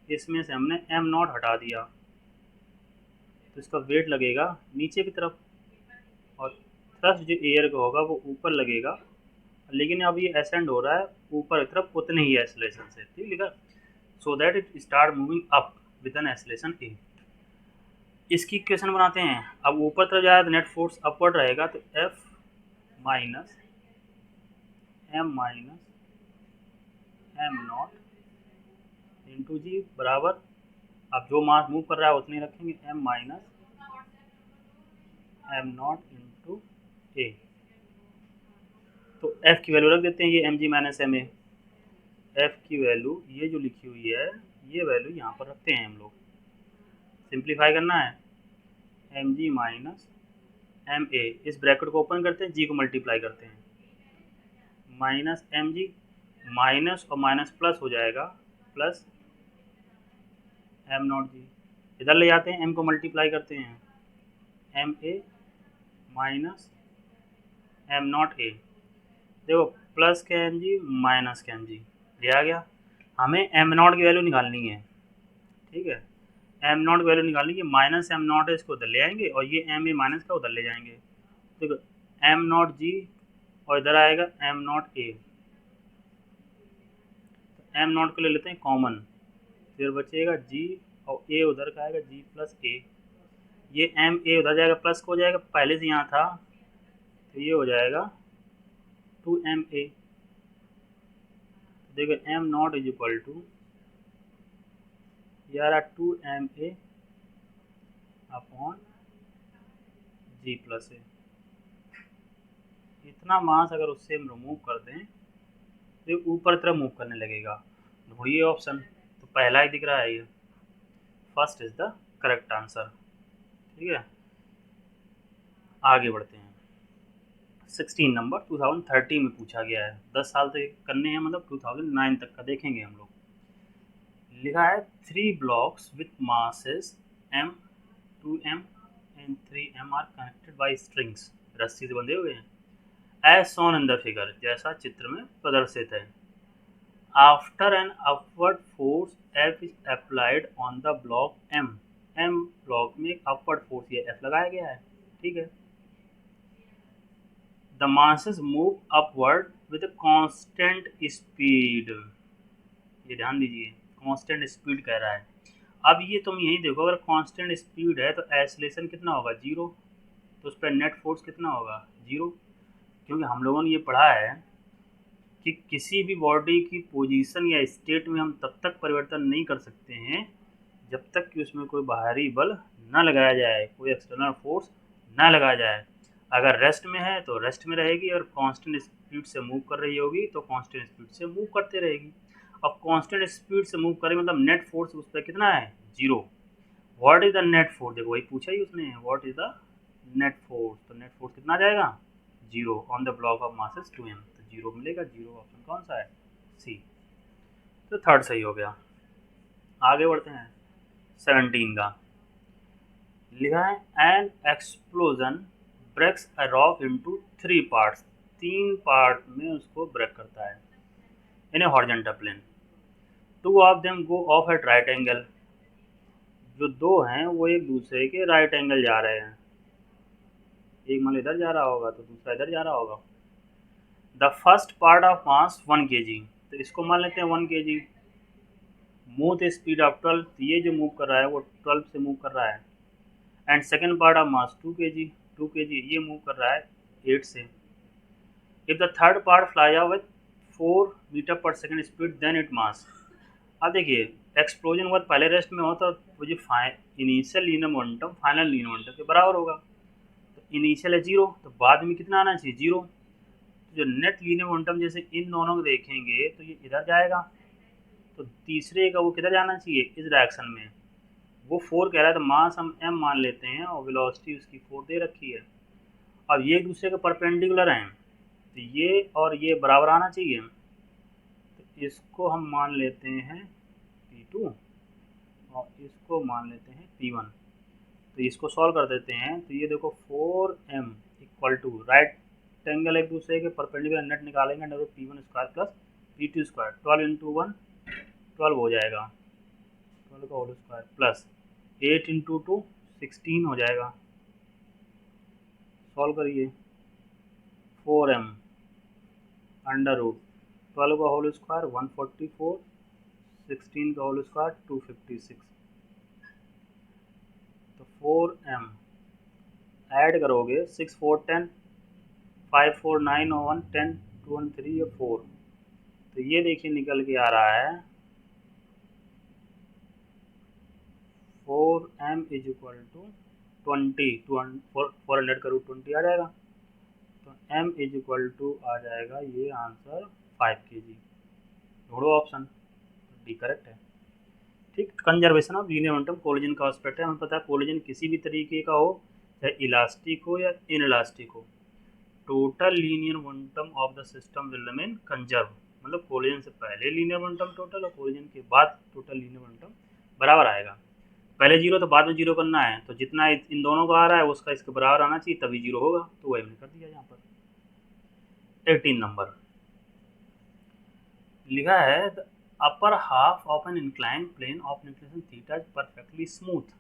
Speaker 1: इसमें से हमने m0 हटा दिया, तो इसका वेट लगेगा नीचे की तरफ, और थ्रस्ट जो एयर का होगा वो ऊपर लगेगा, लेकिन अब ये असेंड हो रहा है ऊपर की तरफ उतने ही एक्सेलरेशन से, ठीक लिखा, so that it start moving up with an acceleration a. इसकी इक्वेशन बनाते हैं। अब ऊपर तरफ जाए तो नेट फोर्स अपवर्ड रहेगा, तो F minus M not into g बराबर, अब जो मास मूव कर रहा है उतने रखेंगे, m minus M not into a. तो एफ की वैल्यू रख देते हैं, ये m ji minus M a. F की वैल्यू ये जो लिखी हुई है ये वैल्यू यहाँ पर रखते हैं हम लोग, सिंप्लीफाई करना है, M G minus M A, इस ब्रैकेट को ओपन करते हैं, जी को मल्टीप्लाई करते हैं, माइनस एम जी, माइनस और माइनस प्लस हो जाएगा, प्लस एम नॉट जी, इधर ले जाते हैं, एम को मल्टीप्लाई करते हैं, M A minus M not A, देखो प्लस के एम जी माइनस के एम जी लिया गया। हमें एम नॉट की वैल्यू निकालनी है, ठीक है, एम नॉट की वैल्यू निकालनी है, माइनस एम नॉट है इसको उधर ले आएंगे और ये एम ए माइनस का उधर ले जाएंगे, देखो एम नॉट जी और इधर आएगा M not A, am not को ले लेते हैं कॉमन, फिर बचेगा जी और ए उधर का आएगा जी प्लस ए, ये एम ए उधर जाएगा प्लस को हो जाएगा, पहले से यहाँ था तो ये हो जाएगा 2ma, देखो M not is equal to यार 2ma अपॉन जी प्लस ए, इतना मास अगर उससे हम रिमूव कर दें तो ऊपर तरफ मूव करने लगेगा, ढूंढिए ऑप्शन, तो पहला ही दिख रहा है, ये first is the correct answer, ठीक है। आगे बढ़ते हैं, 16 नंबर 2030 में पूछा गया है, 10 साल से करने हैं, मतलब 2009 तक का देखेंगे हम लोग। लिखा है 3 blocks with masses m, 2m and 3m are connected by strings, रस्सी से बंधे हुए हैं, as shown in the figure, जैसा चित्र में प्रदर्शित है। After an upward force F is applied on the block M, M block में एक upward force ये F लगाया गया है, ठीक है। The masses move upward with a constant speed, ये ध्यान दीजिए कांस्टेंट स्पीड कह रहा है। अब ये तुम यही देखो, अगर कांस्टेंट स्पीड है तो एक्सेलरेशन कितना होगा, जीरो, तो उस पर नेट फोर्स कितना होगा, जीरो, क्योंकि हम लोगों ने ये पढ़ा है कि किसी भी बॉडी की पोजीशन या स्टेट में हम तब तक परिवर्तन नहीं कर सकते हैं जब तक कि उसमें कोई बाहरी बल न लगाया जाए, कोई एक्सटर्नल फोर्स न लगाया जाए। अगर रेस्ट में है तो रेस्ट में रहेगी, और कांस्टेंट स्पीड से मूव कर रही होगी तो कांस्टेंट स्पीड से मूव करते रहेगी। अब कांस्टेंट स्पीड से मूव करें मतलब नेट फोर्स उस पर कितना है, zero. What is the net force, देखो वही पूछा ही उसने, what is the net force, तो नेट फोर्स कितना आ जाएगा, zero on the block of masses 2m, तो जीरो मिलेगा, जीरो ऑप्शन कौन सा है, सी, तो थर्ड सही हो गया। आगे बढ़ते हैं 17 का, लिखा है an explosion breaks a rock into 3 parts, 3 part में उसको ब्रेक करता है in a horizontal plane, 2 of them go off at right angle, जो दो हैं वो एक दूसरे के राइट एंगल जा रहे हैं, एक मान इधर जा रहा होगा तो दूसरा इधर जा रहा होगा। The first part of mass 1 kg, तो इसको मान लेते हैं 1 kg, मूव स्पीड ऑफ 12, तो ये जो मूव कर रहा है वो 12 से मूव कर रहा है, and second part of mass 2 kg, 2 kg ये मूव कर रहा है 8 से। If the third part fly out with 4 metre पर second speed then it mass, अब देखिए एक्सप्लोजन हुआ पहले रेस्ट में हो तो वो जो initial linear momentum final linear momentum के बराबर होगा, तो इनिशियल है जीरो, तो बाद में कितना आना चाहिए, जीरो, तो जो नेट लीनियर मोमेंटम जैसे इन दोनों को देखेंगे तो ये इधर जाएगा, तो तीसरे का वो किधर जाना चाहिए, इस डायरेक्शन में, वो 4 कह रहा है तो मास हम m मान लेते हैं और वेलोसिटी उसकी 4 दे रखी है। अब ये एक दूसरे के परपेंडिकुलर हैं तो ये और ये बराबर आना चाहिए, तो इसको हम मान लेते हैं P2 और इसको मान लेते हैं P1, तो इसको सॉल्व कर देते हैं, तो ये देखो 4m equal to right angle एक दूसरे के परपेंडिकुलर नेट निकालेंगे, under root P1 square plus P2 square, 12 into 1 12 हो जाएगा, 12 का होल स्क्वायर प्लस 8 इंटू 2 16 हो जाएगा, सॉल्व करिए, 4m अंडर रूट 12 का होल स्क्वायर 144, 16 का होल स्क्वायर 256, तो 4m ऐड करोगे 6 4 10, 5 4 9 1 10 2 1 3 और 4, तो ये देखिए निकल के आ रहा है 4m इज इक्वल टू 20, 400 का रूट 20 आ जाएगा, तो m इज इक्वल टू आ जाएगा ये आंसर 5 kg, ढूंढो ऑप्शन, डी करेक्ट है, ठीक। ठीक, conservation of linear momentum collision का एस्पेक्ट है। हमें पता है कोलिजन किसी भी तरीके का हो, चाहे इलास्टिक हो या इनइलास्टिक हो, total linear momentum of the system will remain conserve. मतलब कोलिजन से पहले लीनियर मोमेंटम टोटल और कोलिजन के बाद टोटल लीनियर मोमेंटम बराबर आएगा। पहले जीरो तो बाद में जीरो करना है, तो जितना इन दोनों का आ रहा है उसका इसके बराबर आना चाहिए, तभी जीरो होगा, तो वही हमने कर दिया। यहाँ पर 18 नंबर लिखा है the upper half of an incline plane of inclination theta is perfectly smooth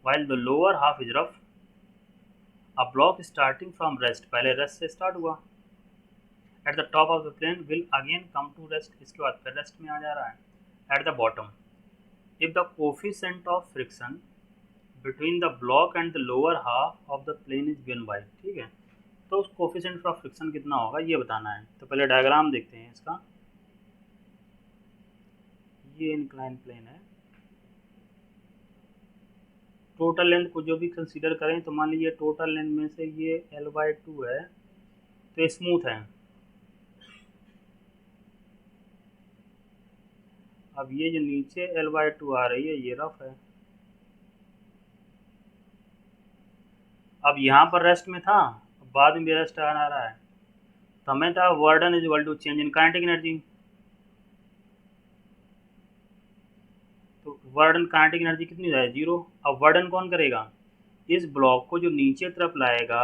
Speaker 1: while the lower half is rough. A block starting from rest, पहले रेस्ट से स्टार्ट हुआ, at the top of the plane will again come to rest, इसके बाद फिर rest में आ जा रहा है at the bottom. If the coefficient of friction between the block and the lower half of the plane is given by, ठीक है, तो उस कोफिशिएंट ऑफ फ्रिक्शन कितना होगा ये बताना है। तो पहले डायग्राम देखते हैं इसका। ये इंक्लाइन प्लेन है, टोटल लेंथ को जो भी कंसीडर करें तो मान लीजिए टोटल लेंथ में से ये L/2 है, तो ये स्मूथ है। अब ये जो नीचे L/2 आ रही है ये रफ है। अब यहाँ पर रेस्ट में था, बाद में भी रेस्ट आ रहा है, तो हमें था work done is equal to change in kinetic energy. तो वर्डन काइनेटिक एनर्जी कितनी है, जीरो। अब वर्डन कौन करेगा, इस ब्लॉक को जो नीचे तरफ लाएगा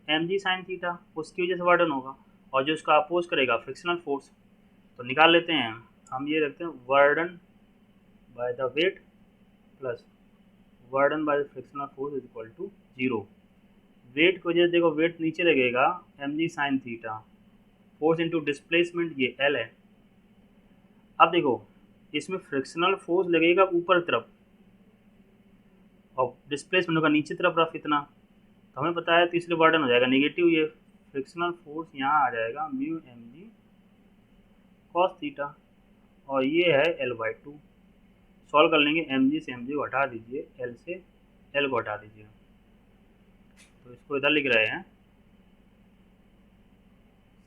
Speaker 1: mg sin थीटा, उसकी वजह से वर्डन होगा, और जो उसका अपोज करेगा फ्रिक्शनल फोर्स। तो निकाल लेते हैं हम, ये रखते हैं work done by the weight plus work done by the frictional force is equal to zero. Weight की वजह से देखो वेट नीचे लगेगा mg sin theta, force into displacement ये L है। अब देखो इसमें फ्रिक्शनल फोर्स लगेगा ऊपर तरफ और डिस्प्लेसमेंट होगा नीचे तरफ रफ इतना, तो हमें पता है, तो इसलिए वर्डन हो जाएगा नेगेटिव, ये फ्रिक्शनल फोर्स यहाँ आ जाएगा म्यू mg cos थीटा, और ये है L/2। सॉल्व कर लेंगे, mg से mg को हटा दीजिए, L से L को हटा दीजिए, तो इसको इधर लिख रहे हैं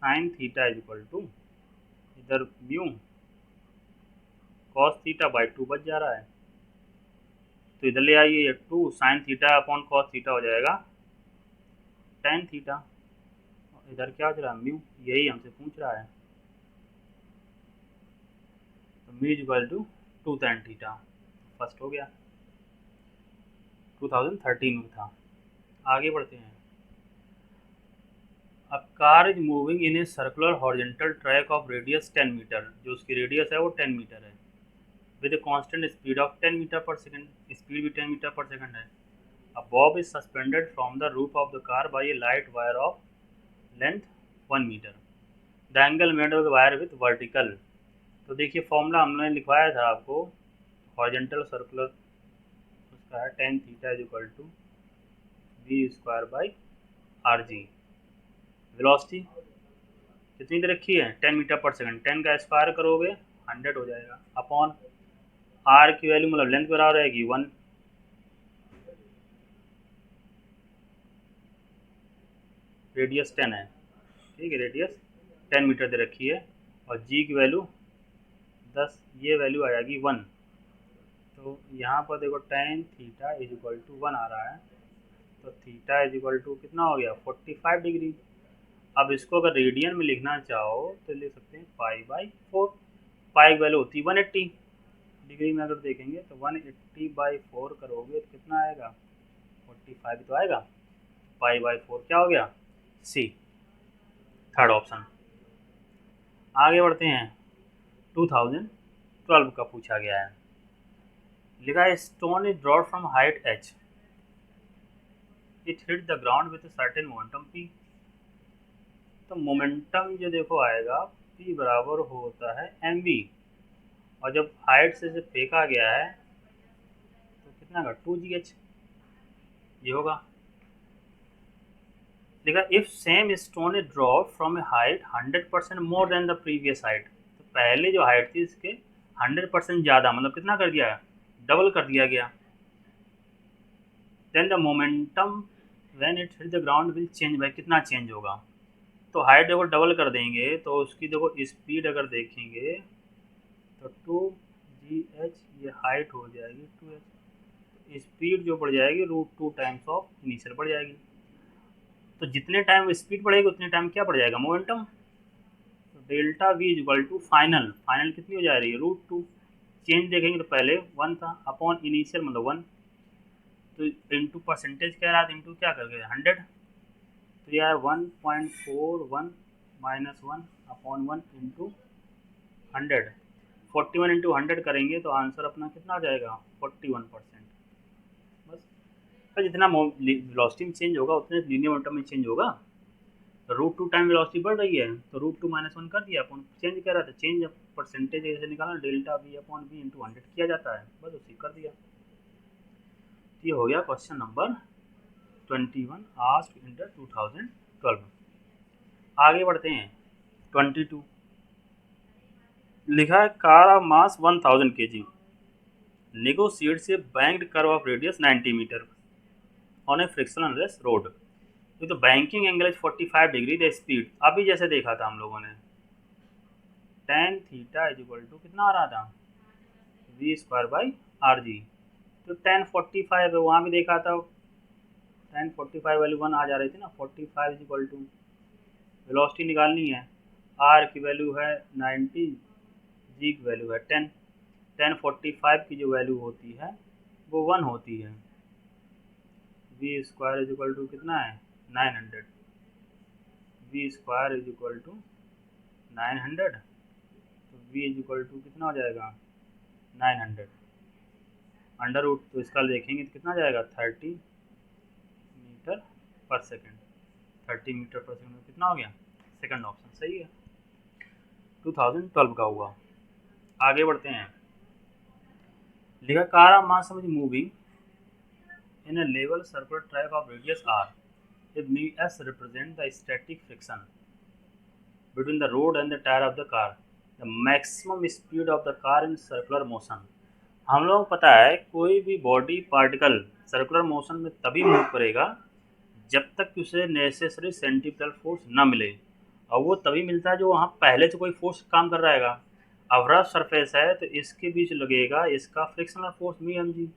Speaker 1: sine theta is equal to, इधर म्यू cos थीटा बाई 2 बच जा रहा है, तो इधर ले आइए, 2 sine theta upon cos theta हो जाएगा tan थीटा, इधर क्या हो रहा है म्यू, यही हमसे पूछ रहा है, तो mu is equal to 2 tan theta. First हो गया, 2013 में था। आगे बढ़ते हैं। A car is moving in a circular horizontal track of radius 10 metre, जो उसकी रेडियस है वो 10 मीटर है, with a constant speed of 10 metre पर सेकंड, स्पीड भी 10 मीटर पर सेकंड है। A bob is suspended from the roof of the car by a light wire of length 1 meter. The angle made of the wire with vertical. तो देखिए formula हमने लिखवाया था आपको, हॉरिजॉन्टल सर्कुलर उसका है tan theta is equal to v square by R G. Velocity कितनी दे रखी है 10 मीटर पर सेकंड, 10 का स्क्वायर करोगे 100 हो जाएगा, अपॉन आर की वैल्यू मतलब लेंथ बराबर रहेगी 1, रेडियस 10 है, ठीक है, रेडियस 10 मीटर दे रखी है, और जी की वैल्यू 10, ये वैल्यू आ जाएगी 1। तो यहाँ पर देखो tan theta is equal to 1 आ रहा है, तो थीटा इज इक्वल टू कितना हो गया 45 डिग्री। अब इसको अगर रेडियन में लिखना चाहो तो लिख सकते हैं π/4, पाई की वैल्यू होती है 180 डिग्री में, अगर देखेंगे तो 180/4 करोगे तो कितना आएगा 45 तो आएगा, π/4 क्या हो गया सी, थर्ड ऑप्शन। आगे बढ़ते हैं, 2012 का पूछा गया है, लिखा है stone is dropped from height h, it hit the ground with certain momentum p। तो मोमेंटम जो देखो आएगा p बराबर होता है mv, और जब हाइट से फेंका गया है तो कितना का 2gh ये होगा। देखा if same stone is drop from A height 100% more than the previous height, तो पहले जो हाइट थी इसके 100% ज़्यादा, मतलब कितना कर दिया, डबल कर दिया गया, then the momentum when it hit the ground will change by, कितना चेंज होगा, तो हाइट देखो डबल कर देंगे तो उसकी देखो स्पीड अगर देखेंगे तो जी एच, ये हाइट हो जाएगी 2h, स्पीड जो बढ़ जाएगी √2 टाइम्स ऑफ इनिशियल बढ़ जाएगी। तो जितने टाइम स्पीड बढ़ेगी उतने टाइम क्या बढ़ जाएगा, मोमेंटम। तो delta V is equal to final, final कितनी हो जा रही है √2, चेंज देखेंगे तो पहले 1 था, अपॉन इनिशियल मतलब 1, तो इंटू परसेंटेज क्या रहा, इंटू क्या करके 100, तो यह है 1.41 माइनस 1 अपॉन 1 इंटू 100, 41 इंटू 100 करेंगे तो आंसर अपना कितना आ जाएगा 41%। बस, तो जितना वेलोसिटी में चेंज होगा उतने लीनियर मोमेंटम में चेंज होगा। तो √2 टाइम वेलोसिटी बढ़ रही है तो √2 माइनस 1 कर दिया, अपन चेंज कर रहा था, चेंज परसेंटेज जैसे निकालना, delta V upon V into 100 किया जाता है, बस उसी कर दिया। ये हो गया क्वेश्चन नंबर 21 आस्क्ड इन 2012। आगे बढ़ते हैं 22, लिखा है car of mass 1000 kg negotiates a banked curve of radius 90 metre on a frictionless road। ये तो banking angle 45 degree, the speed अभी जैसे देखा था हम लोगों ने, tan theta is equal to कितना आ रहा था v²/rg। तो tan 45 है, वहाँ भी देखा था tan 45 वैल्यू 1 आ जा रही थी ना, 45 इज इक्वल टू वेलोसिटी निकालनी है, r की वैल्यू है 90, g की वैल्यू है 10, tan 45 की जो वैल्यू होती है वो 1 होती है, v² इज इक्वल टू कितना है 900, v² इज इक्वल टू 900, तो v इज इक्वल टू कितना हो जाएगा 900 अंडर रूट, तो इसका देखेंगे तो कितना जाएगा 30 मीटर पर सेकेंड, 30 मीटर पर सेकेंड में कितना हो गया, सेकंड ऑप्शन सही है, 2012 का हुआ। आगे बढ़ते हैं, लिखा car of mass moving in a level circular track of radius r, if mu s represent the static friction between the road and the tire of the car, the maximum speed of the car in circular motion। हम लोगों को पता है कोई भी body particle circular motion में तभी move करेगा जब तक कि उसे नेसेसरी सेंट्रीपिटल फोर्स ना मिले, और वो तभी मिलता है जो वहाँ पहले से कोई फोर्स काम कर रहा है। अब रफ सरफेस है तो इसके बीच लगेगा इसका फ्रिक्शनल फोर्स μmg,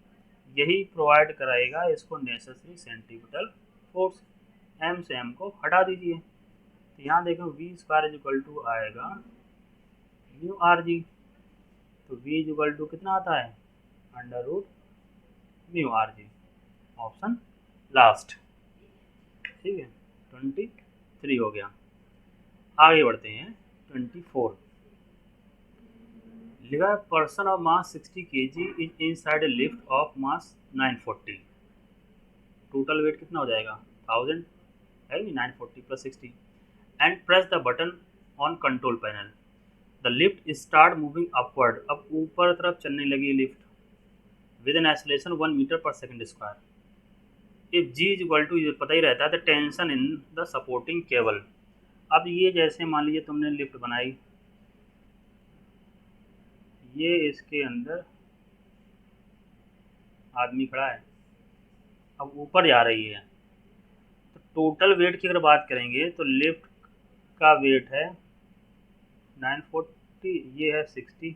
Speaker 1: यही प्रोवाइड कराएगा इसको नेसेसरी सेंट्रीपिटल फोर्स। m से m को हटा दीजिए, तो यहाँ देखो v² इज इक्वल टू आएगा μrg, तो v इज इक्वल टू कितना आता है √μrg, ऑप्शन लास्ट, ठीक है 23 हो गया। आगे बढ़ते हैं 24, लिखा है person of mass 60 kg is inside a lift of mass 940, total weight कितना हो जाएगा 1000 है 940 plus 60, and press the button on control panel, the lift start moving upward, अब ऊपर तरफ चलने लगी lift with an acceleration 1 metre पर second square. If g is equal to, पता ही रहता है the tension in the supporting cable. अब ये जैसे मान लीजिए तुमने लिफ्ट बनाई, ये इसके अंदर आदमी खड़ा है, अब ऊपर जा रही है, तो टोटल वेट की अगर बात करेंगे तो लिफ्ट का वेट है 940, ये है 60,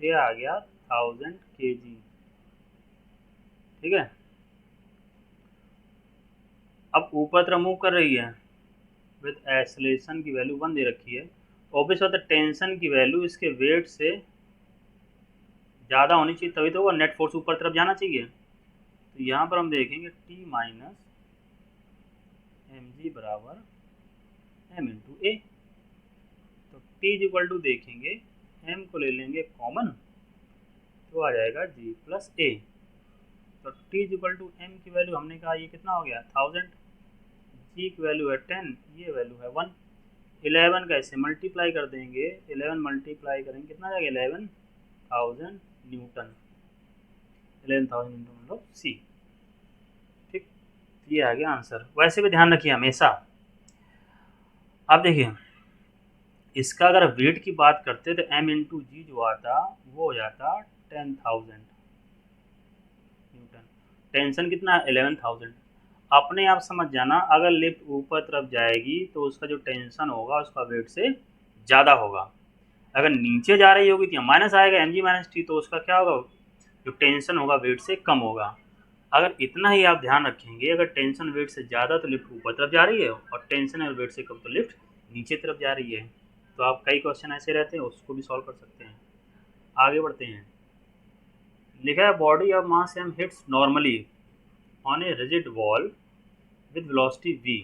Speaker 1: ये आ गया 1000 kg, ठीक है। अब ऊपर तरफ मूव कर रही है विद एक्सेलरेशन की वैल्यू 1 दे रखी है, ऑब्वियस बात है टेंशन की वैल्यू इसके वेट से ज़्यादा होनी चाहिए तभी तो वो नेट फोर्स ऊपर तरफ जाना चाहिए। तो यहाँ पर हम देखेंगे T माइनस mg बराबर m इंटू ए, तो T इज इक्वल टू देखेंगे m को ले लेंगे कॉमन तो आ जाएगा g प्लस ए, तो T is equal to m की वैल्यू हमने कहा ये कितना हो गया 1000, g की वैल्यू है 10, ये वैल्यू है 1, 11 का ऐसे मल्टीप्लाई कर देंगे, 11 मल्टीप्लाई करेंगे कितना जाएगा 11,000 न्यूटन, 11,000 न्यूटन मतलब सी, ठीक, ये आ गया आंसर। वैसे भी ध्यान रखिए हमेशा, अब देखिए इसका अगर वेट की बात करते तो m इंटू जी जो आता वो हो जाता 10,000 न्यूटन, टेंशन कितना 11,000। अपने आप समझ जाना अगर लिफ्ट ऊपर तरफ जाएगी तो उसका जो टेंशन होगा उसका वेट से ज़्यादा होगा, अगर नीचे जा रही होगी तो यहाँ माइनस आएगा mg-t, तो उसका क्या होगा, जो टेंशन होगा वेट से कम होगा। अगर इतना ही आप ध्यान रखेंगे, अगर टेंशन वेट से ज़्यादा तो लिफ्ट ऊपर तरफ जा रही है, और टेंशन और वेट से कम तो लिफ्ट नीचे तरफ जा रही है। तो आप कई क्वेश्चन ऐसे रहते हैं, उसको भी सॉल्व कर सकते हैं। आगे बढ़ते हैं। लिखा है body of mass m hits normally on a rigid wall with velocity v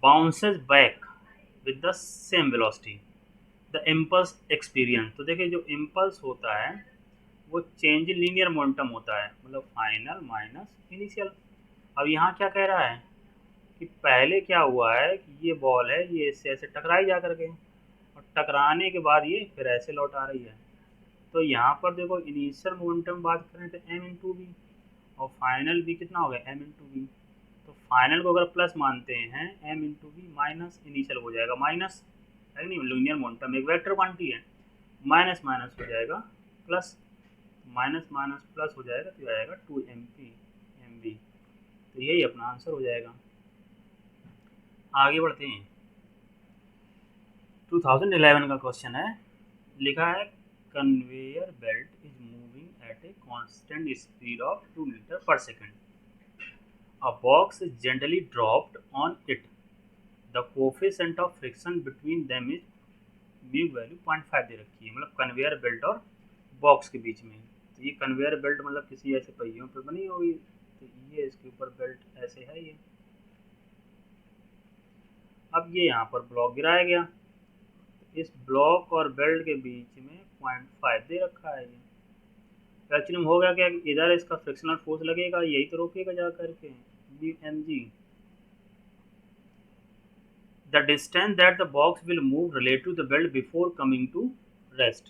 Speaker 1: bounces back with the same velocity the impulse experience। तो देखिए जो इम्पल्स होता है वो चेंज इन लीनियर मोमेंटम होता है, मतलब फाइनल माइनस इनिशियल। अब यहाँ क्या कह रहा है कि पहले क्या हुआ है कि ये बॉल है, ये इससे ऐसे टकराई जा करके, और टकराने के बाद ये फिर ऐसे लौट आ रही है। तो यहाँ पर देखो इनिशियल मोमेंटम बात करें तो m इंटू वी, और फाइनल भी कितना हो गया m इंटू वी। तो फाइनल को अगर प्लस मानते हैं m into V minus initial हो जाएगा माइनस, है नहीं, लीनियर मोमेंटम एक वेक्टर क्वांटिटी है, माइनस माइनस हो जाएगा प्लस, माइनस माइनस प्लस हो जाएगा तो आएगा 2 mv। तो यही अपना आंसर हो जाएगा। आगे बढ़ते हैं। 2011 का क्वेश्चन है, लिखा है conveyor belt is moving at a constant speed of 2 metre पर second. A box is gently dropped on it. The coefficient of friction between them is mu value 0.5 दे रखी है, मतलब कन्वेयर बेल्ट और बॉक्स के बीच में। तो ये कन्वेयर बेल्ट मतलब किसी ऐसे पहियों पे बनी होगी, तो ये इसके ऊपर बेल्ट ऐसे है ये। अब ये यहाँ पर ब्लॉक गिराया गया, इस ब्लॉक और बेल्ट के बीच में 0.5 दे रखा है ये। एक्चुअली हो गया क्या, इधर इसका फ्रिक्शनल फोर्स लगेगा, यही तो रोकेगा जा करके, mg। The distance that the box will move relative to the belt before coming to rest।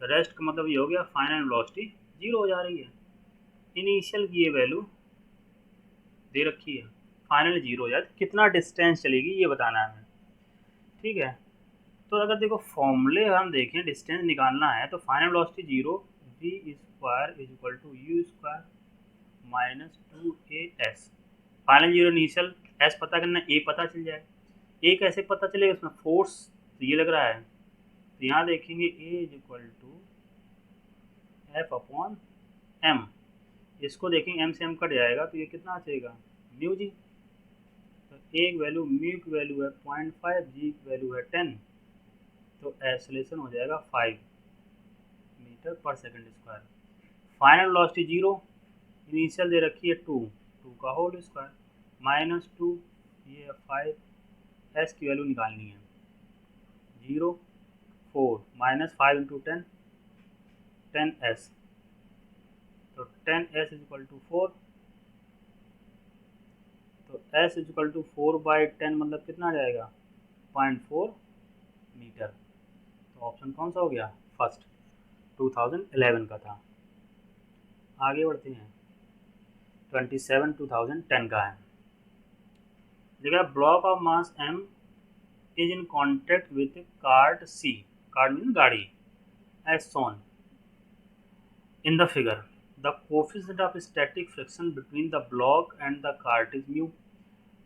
Speaker 1: Rest का मतलब ये हो गया फाइनल वेलोसिटी जीरो हो जा रही है, इनिशियल की ये वैल्यू दे रखी है, फाइनल जीरो हो जाए तो कितना डिस्टेंस चलेगी ये बताना है हमें। ठीक है, तो अगर देखो फॉर्मूले हम देखें, डिस्टेंस निकालना है तो final velocity zero, v square is equal to u square minus 2as। Final zero initial, S पता करना, ए पता चल जाए। ए कैसे पता चलेगा, इसमें फोर्स तो ये लग रहा है, तो यहाँ देखेंगे a is equal to F upon m, इसको देखेंगे एम से एम कट जाएगा तो ये कितना आ जाएगा म्यू जी। तो एक वैल्यू म्यू की वैल्यू है 0.5, जी की वैल्यू है 10, तो एक्सेलरेशन हो जाएगा 5 मीटर पर second square. Final velocity zero, initial दे रखी है 2 का होल स्क्वायर माइनस 2, ये 5, एस की वैल्यू निकालनी है 0 4 माइनस 5 इंटू 10 10s, तो 10s इज इक्वल टू 4, तो s इज इक्वल टू 4/10 मतलब कितना आ जाएगा 0.4 मीटर। तो ऑप्शन कौन सा हो गया, फर्स्ट, 2011 का था। आगे बढ़ते हैं। 27 2010 का है, देखा block of mass m is in contact with card C, card means गाड़ी, as shown in the figure। The coefficient of static friction between the block and the cart is mu।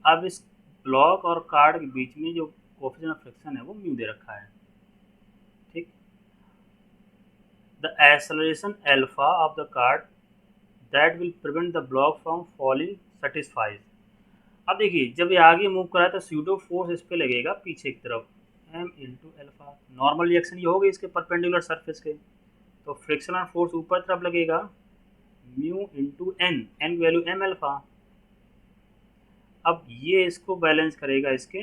Speaker 1: अब इस ब्लॉक और card के बीच में जो coefficient of friction है वो mu दे रखा है। ठीक, the acceleration alpha of the card that will prevent the block from falling satisfies. अब देखिए जब ये आगे मूव करा तो स्यूडो फोर्स इस पे लगेगा पीछे की तरफ, m into alpha. Normal reaction ये होगी इसके परपेंडिकुलर सरफेस के, तो फ्रिक्शनल फोर्स ऊपर तरफ लगेगा म्यू इंटू एन, एन की वैल्यू m एल्फा। अब ये इसको बैलेंस करेगा इसके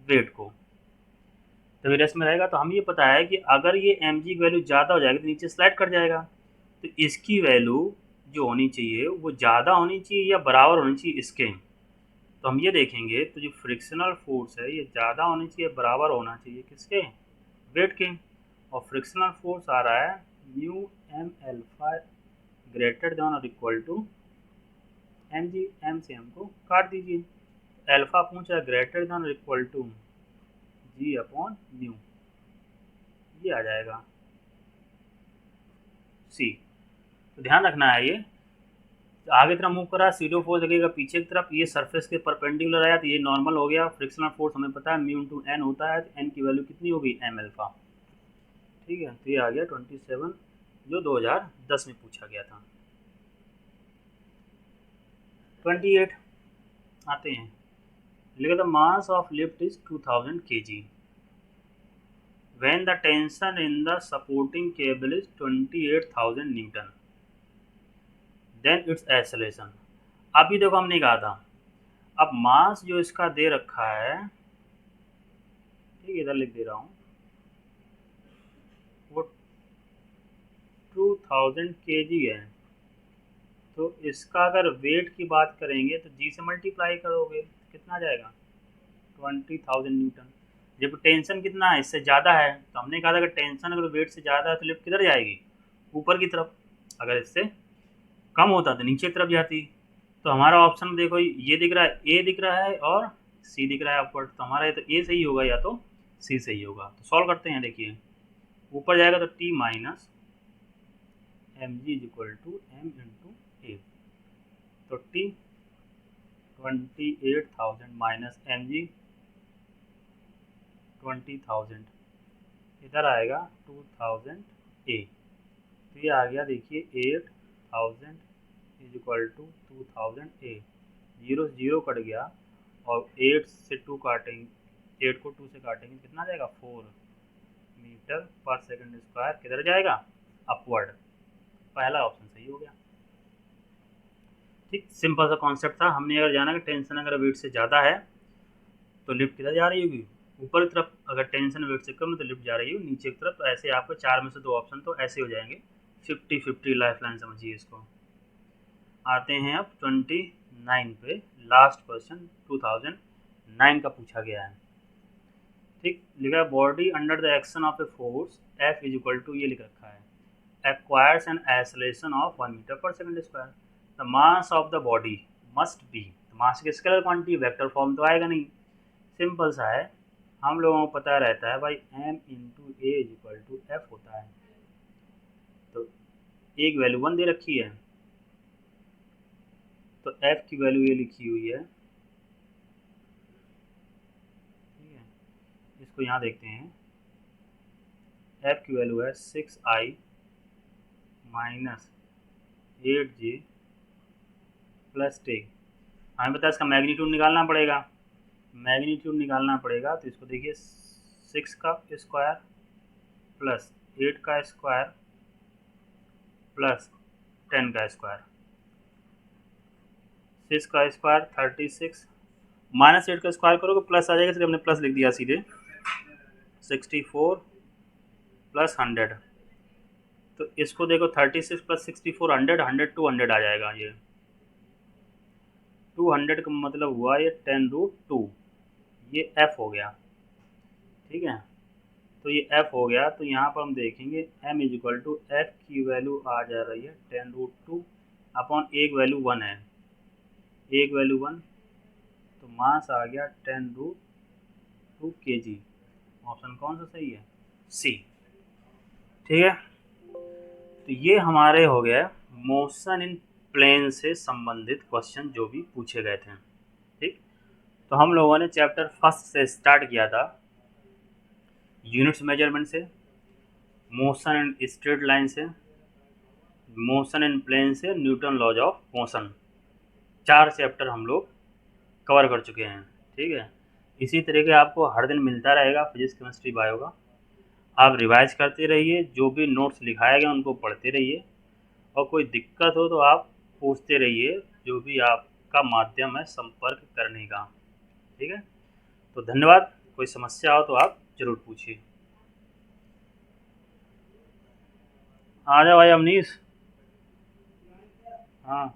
Speaker 1: वेट को, तो रेस्ट में रहेगा। तो हम ये पता है कि अगर ये एम जी की वैल्यू ज़्यादा हो जाएगी तो नीचे स्लाइड कर जाएगा, तो इसकी वैल्यू जो होनी चाहिए वो ज़्यादा होनी चाहिए या बराबर होनी चाहिए इसके। तो हम ये देखेंगे तो जो फ्रिक्शनल फोर्स है ये ज़्यादा होनी चाहिए, बराबर होना चाहिए किसके, वेट के। और फ्रिक्शनल फोर्स आ रहा है mu m alpha greater than और equal to m g, m से एम को काट दीजिए, एल्फा पूछ रहा है ग्रेटर देन और equal to g upon mu, ये आ जाएगा सी। तो ध्यान रखना है ये आगे तरफ मूव करा, सीडो फोर्स लगेगा पीछे की तरफ, ये सरफेस के परपेंडिकुलर आया तो ये नॉर्मल हो गया। फ्रिक्शनल फोर्स हमें पता है म्यू इंटू एन होता है, तो एन की वैल्यू कितनी होगी, एम एल्फा। ठीक है, तो ये आ गया 27 जो 2010 में पूछा गया था। 28 आते हैं, लिखा the mass of lift is 2000 kg when the tension in the supporting cable is 28,000 Newton then its acceleration। अभी देखो हमने कहा था, अब मास जो इसका दे रखा है, ठीक है इधर लिख दे रहा हूँ, वो 2000 kg है, तो इसका अगर वेट की बात करेंगे तो जी से मल्टीप्लाई करोगे कितना जाएगा, 20,000 न्यूटन। जब टेंशन कितना है, इससे ज़्यादा है, तो हमने कहा था कि टेंशन अगर वेट से ज़्यादा है तो लिफ्ट किधर जाएगी, ऊपर की तरफ। अगर इससे कम होता तो नीचे की तरफ जाती। तो हमारा ऑप्शन देखो, ये दिख रहा है, ए दिख रहा है और सी दिख रहा है अपवर्ड, तो हमारा या तो ए सही होगा या तो सी सही होगा। तो सॉल्व करते हैं, देखिए ऊपर जाएगा तो T minus m g is equal to m into a, तो टी 28,000 माइनस एम जी 20,000, इधर आएगा 2000 ए, तो ये आ गया देखिए 8,000 is equal to 2000 A, zero zero cut गया और 8 से 2 काटेंगे, 8 को 2 से काटेंगे कितना जाएगा, 4 मीटर पर सेकंड स्क्वायर, किधर जाएगा, अपवर्ड। पहला ऑप्शन सही हो गया। ठीक, सिंपल सा कॉन्सेप्ट था। हमने अगर जाना कि टेंशन अगर वेट से ज़्यादा है तो लिफ्ट किधर जा रही होगी, ऊपर की तरफ। अगर टेंशन वेट से कम है तो लिफ्ट जा रही होगी नीचे की तरफ। तो ऐसे आपको 4 में से 2 ऑप्शन तो ऐसे हो जाएंगे, 50-50 लाइफ लाइन समझिए इसको। आते हैं अब 29 पे, लास्ट क्वेश्चन 2009 का पूछा गया है। ठीक, लिखा है body under the action of a force F is equal to, ये लिख रखा है, acquires an acceleration of 1 metre पर second square. The mass of the body must be, mass की स्केलर क्वांटिटी, वेक्टर फॉर्म तो आएगा नहीं, सिंपल सा है, हम लोगों को पता रहता है भाई M into A is equal to F होता है। तो एक वैल्यू 1 दे रखी है, तो एफ की वैल्यू ये लिखी हुई है, ठीक है, इसको यहाँ देखते हैं, एफ की वैल्यू है 6i minus 8j plus take. हमें पता है इसका मैग्नीट्यूड निकालना पड़ेगा, मैग्नीट्यूड निकालना पड़ेगा, तो इसको देखिए 6 का स्क्वायर प्लस 8 का स्क्वायर प्लस 10 का स्क्वायर, 6 का स्क्वायर 36 माइनस 8 का स्क्वायर करोगे प्लस आ जाएगा, इसलिए हमने प्लस लिख दिया सीधे, 64 प्लस 100। तो इसको देखो 36 प्लस 64 100, 100 200 आ जाएगा, ये 200 का मतलब हुआ ये 10√2, ये एफ हो गया। ठीक है, तो ये एफ हो गया, तो यहाँ पर हम देखेंगे M is equal to F की वैल्यू आ जा रही है 10√2 अपॉन एक वैल्यू 1 है, एक वैल्यू 1, तो मास आ गया 10√2 kg। ऑप्शन कौन सा सही है, सी। ठीक है, तो ये हमारे हो गया मोशन इन प्लेन से संबंधित क्वेश्चन जो भी पूछे गए थे। ठीक, तो हम लोगों ने चैप्टर फर्स्ट से स्टार्ट किया था, यूनिट्स मेजरमेंट से, मोशन इन स्ट्रेट लाइन से, मोशन इन प्लेन से, Newton laws of motion, 4 chapter हम लोग कवर कर चुके हैं। ठीक है, इसी तरीके आपको हर दिन मिलता रहेगा फिजिक्स केमिस्ट्री बायो का। आप रिवाइज करते रहिए, जो भी नोट्स लिखाए गए उनको पढ़ते रहिए, और कोई दिक्कत हो तो आप पूछते रहिए, जो भी आपका माध्यम है संपर्क करने का। ठीक है, तो धन्यवाद। कोई समस्या हो तो आप ज़रूर पूछिए। आ जाओ भाई अवनीश। हाँ।